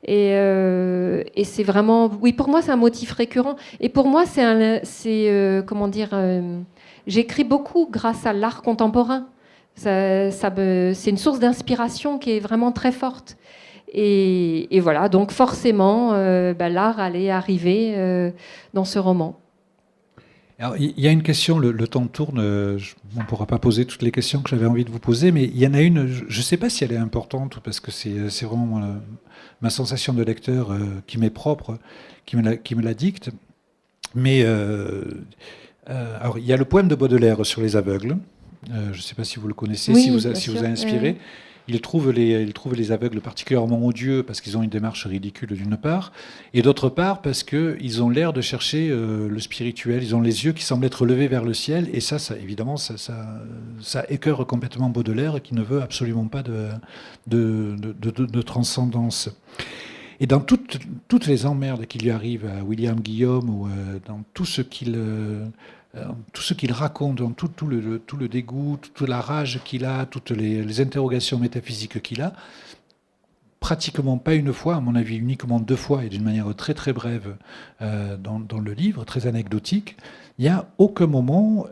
c'est vraiment... Oui, pour moi, c'est un motif récurrent. Et pour moi, j'écris beaucoup grâce à l'art contemporain. C'est une source d'inspiration qui est vraiment très forte. Et voilà, donc forcément, l'art allait arriver dans ce roman. Alors, il y a une question, le temps tourne, on ne pourra pas poser toutes les questions que j'avais envie de vous poser, mais il y en a une, je ne sais pas si elle est importante, parce que c'est vraiment ma sensation de lecteur qui m'est propre, qui me la dicte. Mais alors, il y a le poème de Baudelaire sur les aveugles, je ne sais pas si vous le connaissez, oui, si vous a inspiré. Il trouve les aveugles particulièrement odieux parce qu'ils ont une démarche ridicule d'une part, et d'autre part parce qu'ils ont l'air de chercher le spirituel. Ils ont les yeux qui semblent être levés vers le ciel, et ça évidemment, ça écœure complètement Baudelaire, qui ne veut absolument pas de transcendance. Et dans toutes les emmerdes qui lui arrivent à William Guillaume, ou dans tout ce qu'il raconte, dans tout le dégoût, toute la rage qu'il a, toutes les interrogations métaphysiques qu'il a, pratiquement pas une fois, à mon avis uniquement 2 fois, et d'une manière très très brève dans le livre, très anecdotique, il n'y a aucun moment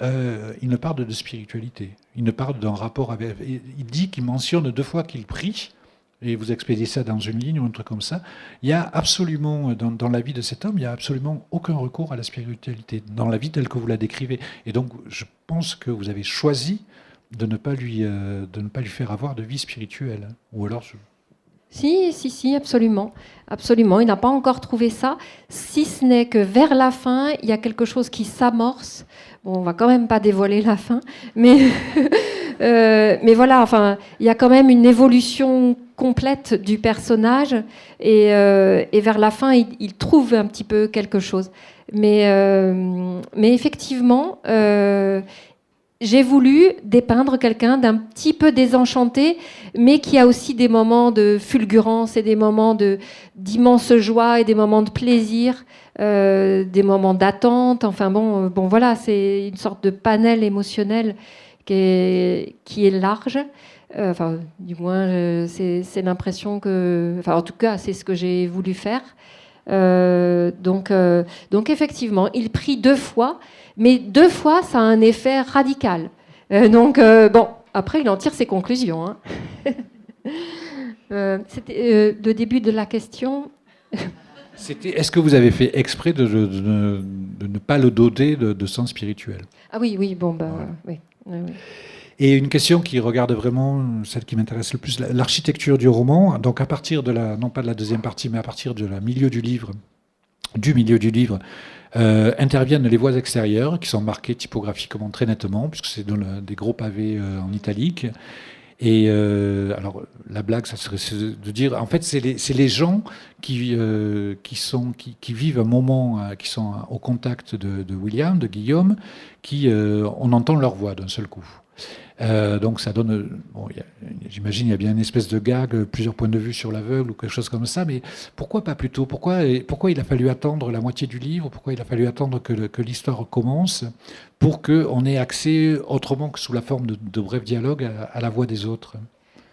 il ne parle de spiritualité. Il ne parle d'un rapport avec... Il dit qu'il mentionne 2 fois qu'il prie, et vous expédiez ça dans une ligne ou un truc comme ça. Il y a absolument, dans la vie de cet homme, il n'y a absolument aucun recours à la spiritualité, dans la vie telle que vous la décrivez. Et donc, je pense que vous avez choisi de ne pas lui faire avoir de vie spirituelle. Ou alors... Si, absolument. Absolument. Il n'a pas encore trouvé ça, si ce n'est que vers la fin, il y a quelque chose qui s'amorce. Bon, on va quand même pas dévoiler la fin, mais voilà, enfin, il y a quand même une évolution complète du personnage, et vers la fin, il trouve un petit peu quelque chose. Mais effectivement, j'ai voulu dépeindre quelqu'un d'un petit peu désenchanté, mais qui a aussi des moments de fulgurance et des moments d'immense joie et des moments de plaisir, des moments d'attente. Enfin bon, voilà, c'est une sorte de panel émotionnel qui est large. Du moins, c'est l'impression que... Enfin, en tout cas, c'est ce que j'ai voulu faire. Donc effectivement, il prie 2 fois, mais 2 fois, ça a un effet radical. Après, il en tire ses conclusions. C'était le début de la question. Est-ce que vous avez fait exprès de ne pas le doter de sens spirituel ? Ah oui, voilà. oui. Et une question qui regarde vraiment celle qui m'intéresse le plus, l'architecture du roman. Donc à partir de non pas de la deuxième partie, mais à partir de la milieu du livre, interviennent les voix extérieures qui sont marquées typographiquement très nettement, puisque c'est dans des gros pavés en italique. Et alors, la blague, ça serait de dire, en fait, c'est les gens qui vivent un moment, qui sont au contact de William, de Guillaume, on entend leur voix d'un seul coup. Donc ça donne, bon, j'imagine il y a bien une espèce de gag, plusieurs points de vue sur l'aveugle ou quelque chose comme ça, mais pourquoi pas plus tôt? Pourquoi il a fallu attendre la moitié du livre? Pourquoi il a fallu attendre que l'histoire commence pour qu'on ait accès, autrement que sous la forme de brefs dialogues, à la voix des autres?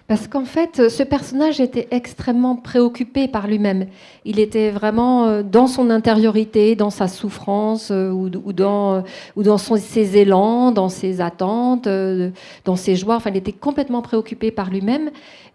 Parce qu'en fait, ce personnage était extrêmement préoccupé par lui-même. Il était vraiment dans son intériorité, dans sa souffrance, ou dans ses élans, dans ses attentes, dans ses joies. Enfin, il était complètement préoccupé par lui-même.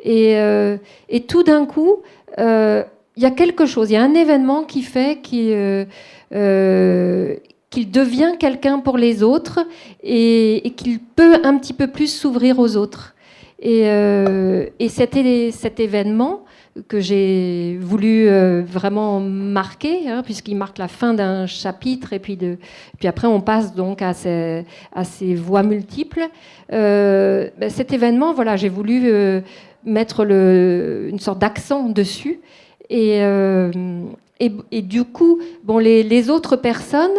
Et tout d'un coup, il y a quelque chose, il y a un événement qui fait qu'il devient quelqu'un pour les autres et qu'il peut un petit peu plus s'ouvrir aux autres. Et cet événement que j'ai voulu vraiment marquer, puisqu'il marque la fin d'un chapitre, et puis après on passe donc à ces voix multiples. Cet événement, voilà, j'ai voulu mettre une sorte d'accent dessus. Et du coup, bon, les autres personnes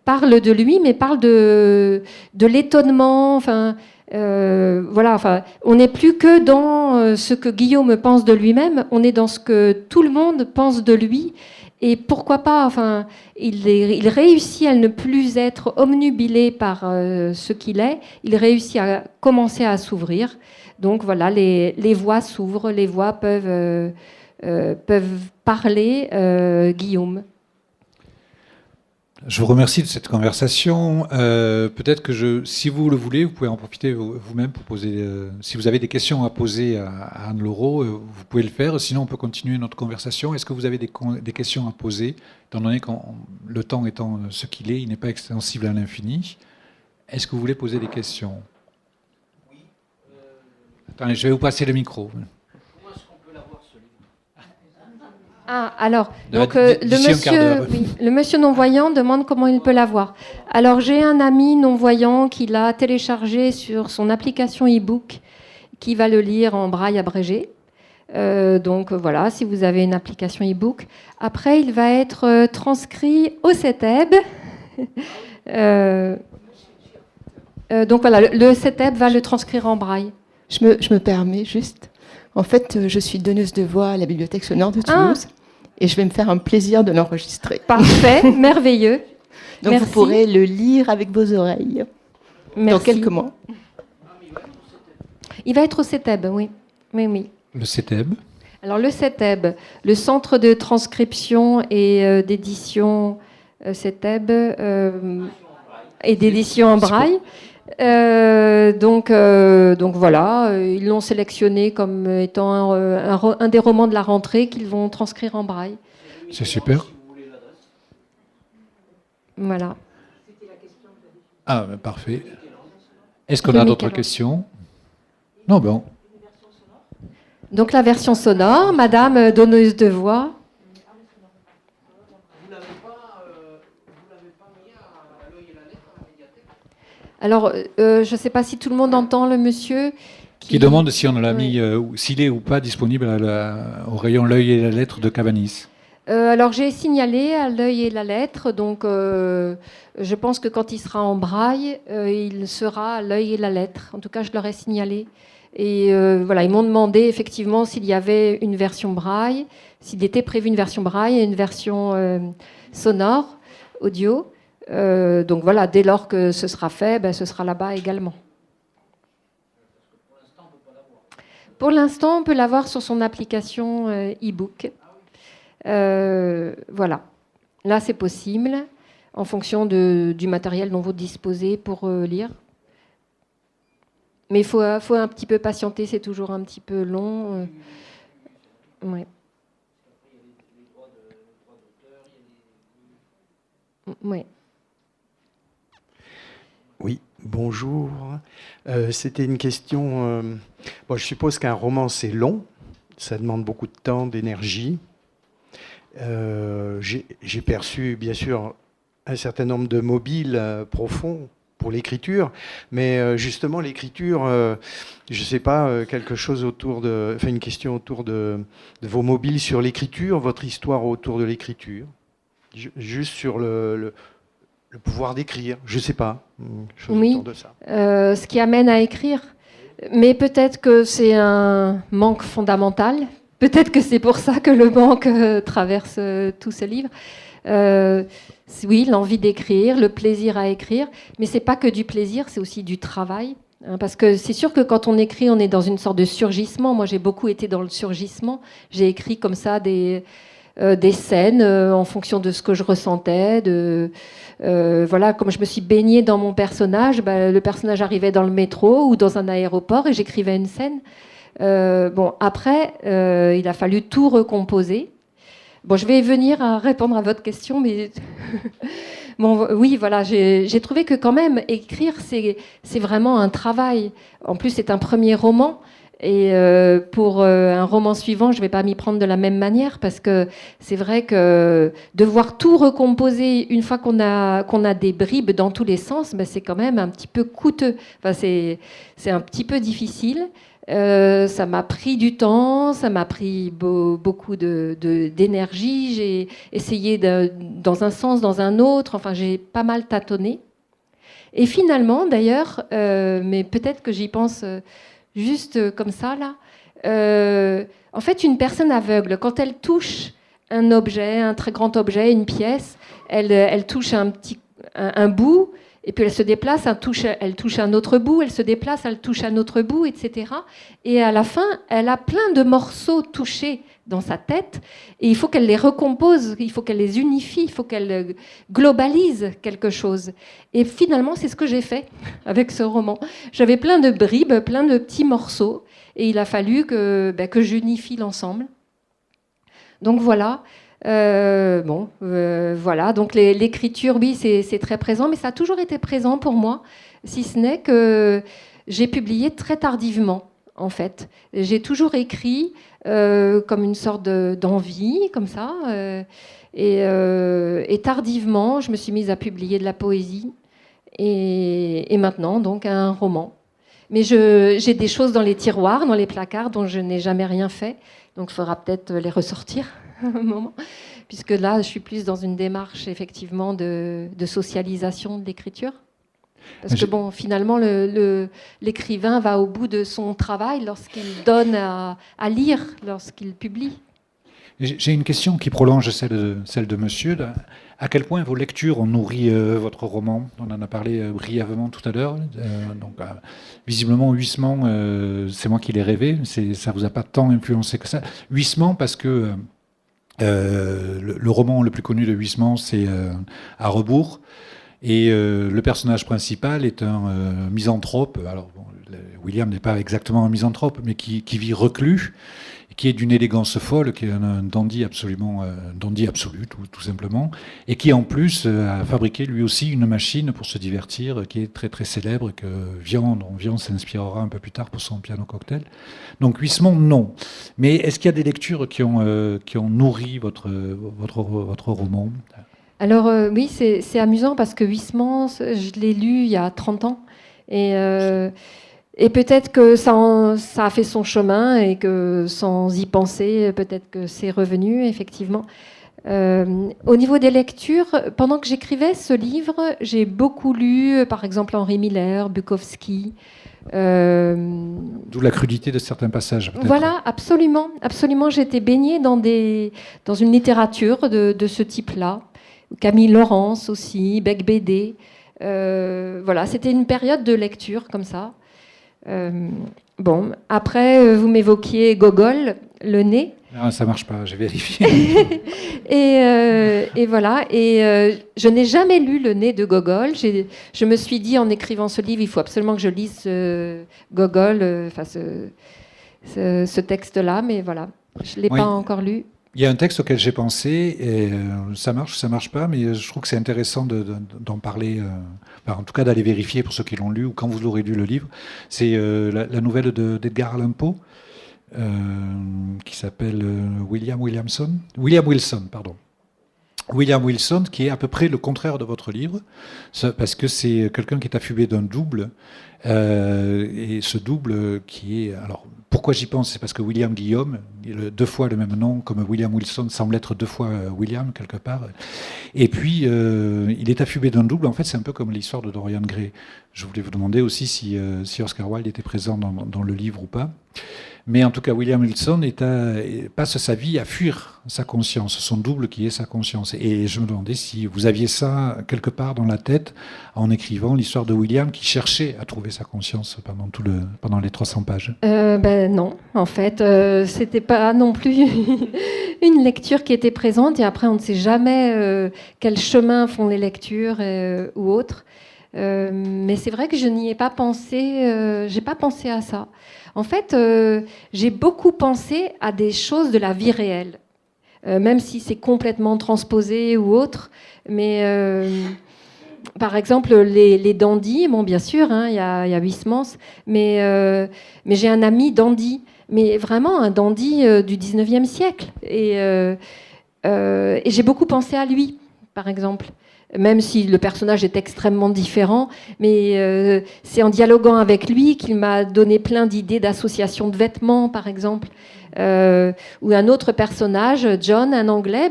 parlent de lui, mais parlent de l'étonnement, enfin. Voilà, enfin, on n'est plus que dans ce que Guillaume pense de lui-même, on est dans ce que tout le monde pense de lui. Et pourquoi pas, enfin, il réussit à ne plus être omnubilé par ce qu'il est, il réussit à commencer à s'ouvrir. Donc voilà, les voix s'ouvrent, les voix peuvent parler Guillaume. Je vous remercie de cette conversation. Peut-être que si vous le voulez, vous pouvez en profiter vous-même pour poser. Si vous avez des questions à poser à Anne Laureau, vous pouvez le faire. Sinon, on peut continuer notre conversation. Est-ce que vous avez des questions à poser, étant donné que le temps étant ce qu'il est, il n'est pas extensible à l'infini. Est-ce que vous voulez poser des questions? Oui. Attendez, je vais vous passer le micro. Ah, alors, donc, le monsieur non-voyant demande comment il peut l'avoir. Alors, j'ai un ami non-voyant qui l'a téléchargé sur son application e-book, qui va le lire en braille abrégé. Donc, voilà, si vous avez une application e-book. Après, il va être transcrit au CETEB. Donc, voilà, le CETEB va le transcrire en braille. Je me permets juste. En fait, je suis donneuse de voix à la Bibliothèque sonore de Toulouse. Et je vais me faire un plaisir de l'enregistrer. Parfait, merveilleux. Donc Merci. Vous pourrez le lire avec vos oreilles. Merci. Dans quelques mois. Il va être au CETEB, oui. Oui. Le CETEB? Alors le CETEB, le Centre de transcription et d'édition CETEB et d'édition en braille. Donc voilà, ils l'ont sélectionné comme étant un des romans de la rentrée qu'ils vont transcrire en braille. C'est super. Voilà. Ah, parfait. Est-ce qu'on a d'autres questions? Non, bon. Donc la version sonore, Madame donneuse de voix. Alors, je ne sais pas si tout le monde entend le monsieur qui demande si on l'a mis, s'il est ou pas disponible au rayon L'œil et la lettre de Cabanis. Alors, j'ai signalé à L'œil et la lettre, donc je pense que quand il sera en braille, il sera à L'œil et la lettre. En tout cas, je leur ai signalé. Et voilà, ils m'ont demandé effectivement s'il y avait une version braille, s'il était prévu une version braille et une version sonore, audio. Donc voilà, dès lors que ce sera fait, ce sera là-bas également. Pour l'instant, on peut l'avoir sur son application e-book. Voilà. Là, c'est possible, en fonction du matériel dont vous disposez pour lire. Mais il faut un petit peu patienter, c'est toujours un petit peu long. Ouais. Oui, Bonjour. C'était une question... Bon, je suppose qu'un roman, c'est long. Ça demande beaucoup de temps, d'énergie. J'ai perçu, bien sûr, un certain nombre de mobiles profonds pour l'écriture. Mais justement, l'écriture, je ne sais pas, quelque chose autour de... Enfin, une question autour de vos mobiles sur l'écriture, votre histoire autour de l'écriture. Juste sur le pouvoir d'écrire, je ne sais pas. Oui, autour de ça. Ce qui amène à écrire. Mais peut-être que c'est un manque fondamental. Peut-être que c'est pour ça que le manque traverse tout ce livre. Oui, l'envie d'écrire, le plaisir à écrire. Mais ce n'est pas que du plaisir, c'est aussi du travail. Parce que c'est sûr que quand on écrit, on est dans une sorte de surgissement. Moi, j'ai beaucoup été dans le surgissement. J'ai écrit comme ça des scènes en fonction de ce que je ressentais. Voilà, comme je me suis baignée dans mon personnage, le personnage arrivait dans le métro ou dans un aéroport et j'écrivais une scène. Bon, après, il a fallu tout recomposer. Bon, je vais venir à répondre à votre question, mais bon, oui, voilà, j'ai trouvé que quand même écrire, c'est vraiment un travail. En plus, c'est un premier roman. Et pour un roman suivant, je ne vais pas m'y prendre de la même manière parce que c'est vrai que devoir tout recomposer une fois qu'on a des bribes dans tous les sens, c'est quand même un petit peu coûteux. Enfin, c'est un petit peu difficile. Ça m'a pris du temps, ça m'a pris beaucoup d'énergie. J'ai essayé dans un sens, dans un autre. Enfin, j'ai pas mal tâtonné. Et finalement, d'ailleurs, mais peut-être que j'y pense... juste comme ça, là. En fait, une personne aveugle, quand elle touche un objet, un très grand objet, une pièce, elle touche un bout, et puis elle se déplace, elle touche un autre bout, elle se déplace, elle touche un autre bout, etc. Et à la fin, elle a plein de morceaux touchés dans sa tête, et il faut qu'elle les recompose, il faut qu'elle les unifie, il faut qu'elle globalise quelque chose. Et finalement, c'est ce que j'ai fait avec ce roman. J'avais plein de bribes, plein de petits morceaux, et il a fallu que j'unifie l'ensemble. Donc voilà. Voilà. Donc l'écriture, oui, c'est très présent, mais ça a toujours été présent pour moi, si ce n'est que j'ai publié très tardivement. En fait, j'ai toujours écrit comme une sorte d'envie, comme ça, et tardivement, je me suis mise à publier de la poésie, et maintenant, donc, un roman. Mais j'ai des choses dans les tiroirs, dans les placards, dont je n'ai jamais rien fait, donc il faudra peut-être les ressortir un moment, puisque là, je suis plus dans une démarche, effectivement, de socialisation de l'écriture. Parce que bon, finalement, l'écrivain va au bout de son travail lorsqu'il donne à lire, lorsqu'il publie. J'ai une question qui prolonge celle de monsieur. À quel point vos lectures ont nourri votre roman? On en a parlé brièvement tout à l'heure. Visiblement, Huysmans, c'est moi qui l'ai rêvé. Ça ne vous a pas tant influencé que ça. Huysmans, parce que le roman le plus connu de Huysmans, c'est À rebours. Et le personnage principal est un misanthrope. Alors, bon, William n'est pas exactement un misanthrope, mais qui vit reclus, qui est d'une élégance folle, qui est un dandy absolument, dandy absolu, tout simplement, et qui en plus a fabriqué lui aussi une machine pour se divertir, qui est très très célèbre, dont Vian s'inspirera un peu plus tard pour son piano cocktail. Donc Huysmans, non. Mais est-ce qu'il y a des lectures qui ont nourri votre roman ? Alors oui, c'est amusant parce que Huysmans, je l'ai lu il y a 30 ans. Et peut-être que ça a fait son chemin et que sans y penser, peut-être que c'est revenu, effectivement. Au niveau des lectures, pendant que j'écrivais ce livre, j'ai beaucoup lu, par exemple, Henri Miller, Bukowski. D'où la crudité de certains passages. Peut-être. Voilà, absolument. Absolument, j'étais baignée dans une littérature de ce type-là. Camille Laurence aussi, Bec Bédé. Voilà, c'était une période de lecture comme ça. Bon, après, vous m'évoquiez Gogol, Le Nez. Non, ça marche pas, j'ai vérifié. et voilà, je n'ai jamais lu Le Nez de Gogol. Je me suis dit, en écrivant ce livre, il faut absolument que je lise Gogol, ce texte-là, mais voilà, je ne l'ai pas encore lu. Il y a un texte auquel j'ai pensé, et ça marche pas, mais je trouve que c'est intéressant d'en parler, en tout cas d'aller vérifier pour ceux qui l'ont lu ou quand vous aurez lu le livre. C'est la nouvelle d'Edgar Allan Poe, qui s'appelle William Wilson, pardon. William Wilson, qui est à peu près le contraire de votre livre, parce que c'est quelqu'un qui est affublé d'un double, et ce double qui est... Alors, pourquoi j'y pense? C'est parce que William Guillaume, deux fois le même nom, comme William Wilson semble être deux fois William, quelque part. Et puis, il est affublé d'un double. En fait, c'est un peu comme l'histoire de Dorian Gray. Je voulais vous demander aussi si Oscar Wilde était présent dans le livre ou pas. Mais en tout cas, William Wilson passe sa vie à fuir sa conscience, son double qui est sa conscience. Et je me demandais si vous aviez ça quelque part dans la tête en écrivant l'histoire de William qui cherchait à trouver sa conscience pendant les 300 pages. Non, en fait, c'était pas non plus une lecture qui était présente. Et après, on ne sait jamais quel chemin font les lectures ou autres. Mais c'est vrai que je n'y ai pas pensé. J'ai pas pensé à ça. En fait, j'ai beaucoup pensé à des choses de la vie réelle, même si c'est complètement transposé ou autre. Mais par exemple, les dandys, bon, bien sûr, hein, il y a Huysmans, mais j'ai un ami dandy, mais vraiment un dandy du 19e siècle. Et j'ai beaucoup pensé à lui, par exemple. Même si le personnage est extrêmement différent, mais c'est en dialoguant avec lui qu'il m'a donné plein d'idées d'association de vêtements, par exemple. Ou un autre personnage, John, un Anglais,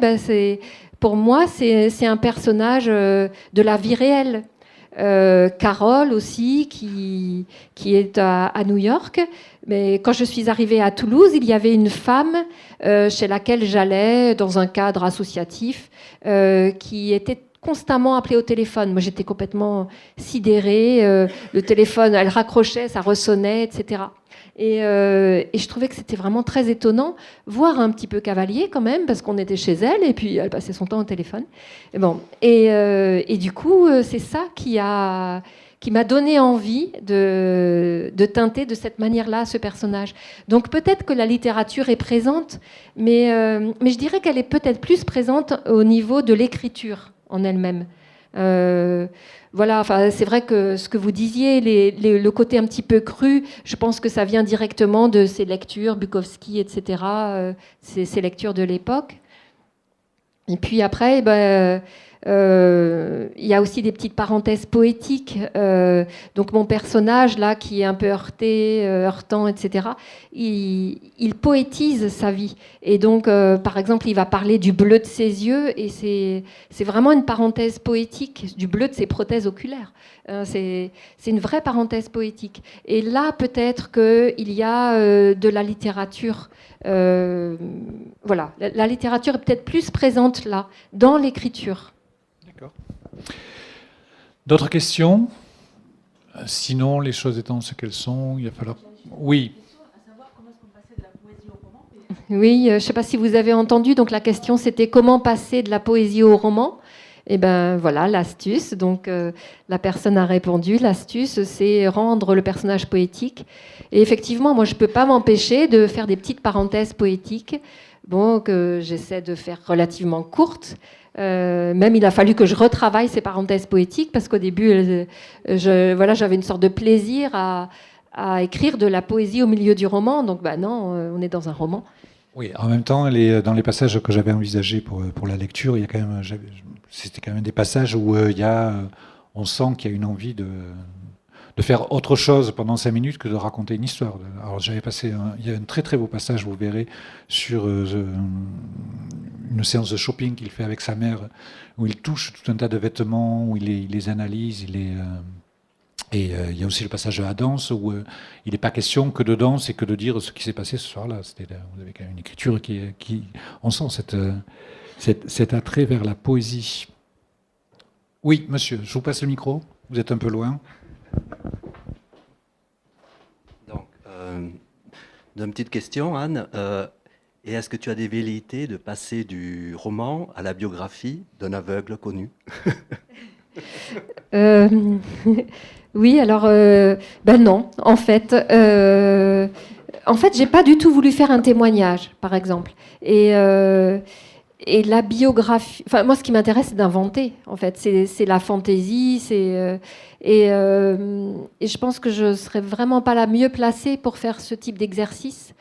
pour moi, c'est un personnage de la vie réelle. Carole aussi, qui est à New York. Mais quand je suis arrivée à Toulouse, il y avait une femme chez laquelle j'allais dans un cadre associatif qui était constamment appelée au téléphone. Moi, j'étais complètement sidérée. Le téléphone, elle raccrochait, ça ressonnait, etc. Et je trouvais que c'était vraiment très étonnant, voire un petit peu cavalier quand même, parce qu'on était chez elle et puis elle passait son temps au téléphone. Et du coup, c'est ça qui m'a donné envie de teinter de cette manière-là ce personnage. Donc peut-être que la littérature est présente, mais je dirais qu'elle est peut-être plus présente au niveau de l'écriture en elle-même. Voilà, enfin, c'est vrai que ce que vous disiez, le côté un petit peu cru, je pense que ça vient directement de ces lectures, Bukowski, etc., ces lectures de l'époque. Et puis après, il y a aussi des petites parenthèses poétiques. Donc mon personnage, là, qui est un peu heurtant, etc., il poétise sa vie. Et donc, par exemple, il va parler du bleu de ses yeux, et c'est vraiment une parenthèse poétique, du bleu de ses prothèses oculaires. C'est une vraie parenthèse poétique. Et là, peut-être qu'il y a de la littérature. Voilà, la littérature est peut-être plus présente là, dans l'écriture. D'accord. D'autres questions? Sinon, les choses étant ce qu'elles sont, il va falloir... Oui. Oui, je ne sais pas si vous avez entendu, donc la question c'était comment passer de la poésie au roman. Et ben voilà, l'astuce. Donc la personne a répondu, l'astuce c'est rendre le personnage poétique. Et effectivement, moi je ne peux pas m'empêcher de faire des petites parenthèses poétiques, bon, que j'essaie de faire relativement courtes. Même il a fallu que je retravaille ces parenthèses poétiques parce qu'au début, j'avais une sorte de plaisir à écrire de la poésie au milieu du roman. Donc non, on est dans un roman. Oui, en même temps, dans les passages que j'avais envisagés pour la lecture, il y a quand même, c'était quand même des passages où on sent qu'il y a une envie de faire autre chose pendant 5 minutes que de raconter une histoire. Alors il y a un très très beau passage, vous verrez, sur une séance de shopping qu'il fait avec sa mère, où il touche tout un tas de vêtements, où il les analyse, et il y a aussi le passage à la danse, où il n'est pas question que de danse et que de dire ce qui s'est passé ce soir-là. Vous avez quand même une écriture qui on sent cet attrait vers la poésie. Oui, monsieur, je vous passe le micro, vous êtes un peu loin. Donc, une petite question, Anne. Et est-ce que tu as des velléités de passer du roman à la biographie d'un aveugle connu? Oui, alors, non, en fait. En fait, j'ai pas du tout voulu faire un témoignage, par exemple. Et la biographie... Enfin, moi, ce qui m'intéresse, c'est d'inventer, en fait. C'est la fantaisie, et je pense que je serais vraiment pas la mieux placée pour faire ce type d'exercice.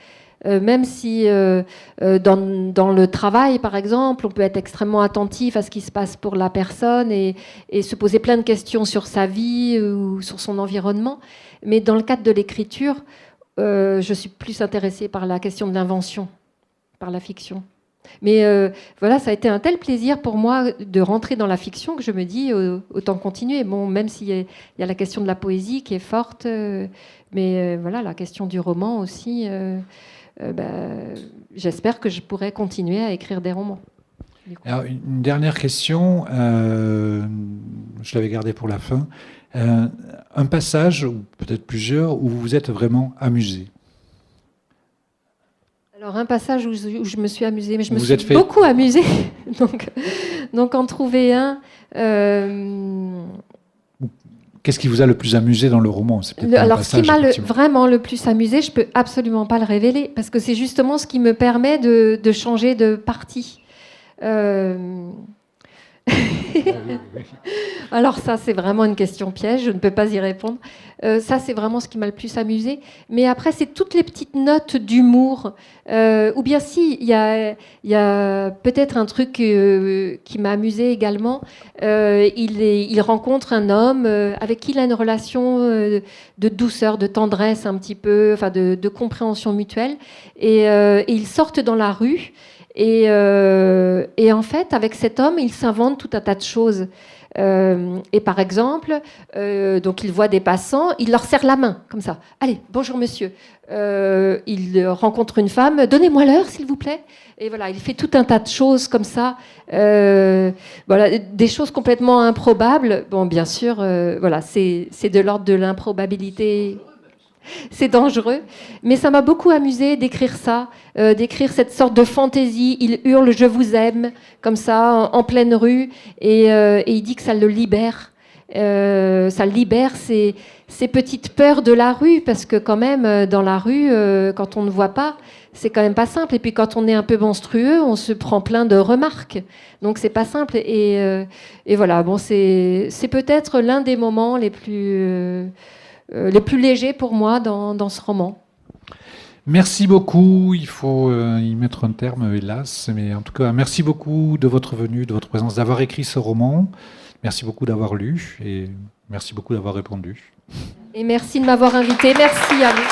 Même si dans le travail, par exemple, on peut être extrêmement attentif à ce qui se passe pour la personne et se poser plein de questions sur sa vie ou sur son environnement. Mais dans le cadre de l'écriture, je suis plus intéressée par la question de l'invention, par la fiction. Mais voilà, ça a été un tel plaisir pour moi de rentrer dans la fiction que je me dis autant continuer. Bon, même s'il y a la question de la poésie qui est forte, mais voilà, la question du roman aussi. J'espère que je pourrai continuer à écrire des romans. Alors, une dernière question, je l'avais gardée pour la fin. Un passage, ou peut-être plusieurs, où vous vous êtes vraiment amusé. Alors, un passage où je me suis amusée, mais je me suis beaucoup amusée. donc, en trouver un... Qu'est-ce qui vous a le plus amusé dans le roman? Alors, ce qui m'a vraiment le plus amusé, je ne peux absolument pas le révéler, parce que c'est justement ce qui me permet de changer de parti. Alors ça, c'est vraiment une question piège, je ne peux pas y répondre. Ça, c'est vraiment ce qui m'a le plus amusé. Mais après, c'est toutes les petites notes d'humour. Ou bien si, il y a peut-être un truc qui m'a amusé également. Il rencontre un homme avec qui il a une relation de douceur, de tendresse un petit peu, enfin de compréhension mutuelle. Et ils sortent dans la rue. Et en fait, avec cet homme, il s'invente tout un tas de choses. Et par exemple, donc il voit des passants, il leur serre la main, comme ça. Allez, bonjour monsieur. Il rencontre une femme, donnez-moi l'heure, s'il vous plaît. Et voilà, il fait tout un tas de choses comme ça. Voilà, des choses complètement improbables. Bon, bien sûr, voilà, c'est de l'ordre de l'improbabilité. C'est dangereux, mais ça m'a beaucoup amusé d'écrire ça, d'écrire cette sorte de fantaisie. Il hurle « je vous aime » comme ça, en pleine rue, et il dit que ça le libère. Ça libère ces petites peurs de la rue, parce que quand même, dans la rue, quand on ne voit pas, c'est quand même pas simple. Et puis quand on est un peu monstrueux, on se prend plein de remarques. Donc c'est pas simple. Et voilà, bon, c'est peut-être l'un des moments les plus légers pour moi dans ce roman. Merci beaucoup. Il faut y mettre un terme, hélas. Mais en tout cas, merci beaucoup de votre venue, de votre présence, d'avoir écrit ce roman. Merci beaucoup d'avoir lu et merci beaucoup d'avoir répondu. Et merci de m'avoir invité. Merci à vous.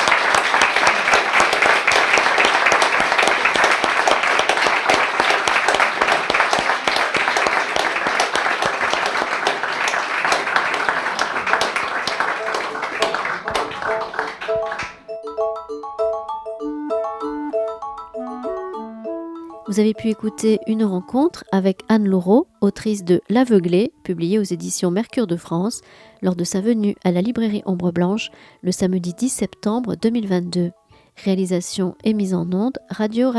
Vous avez pu écouter une rencontre avec Anne Laureau, autrice de L'Aveuglé, publiée aux éditions Mercure de France, lors de sa venue à la librairie Ombre Blanche le samedi 10 septembre 2022. Réalisation et mise en onde, Radio.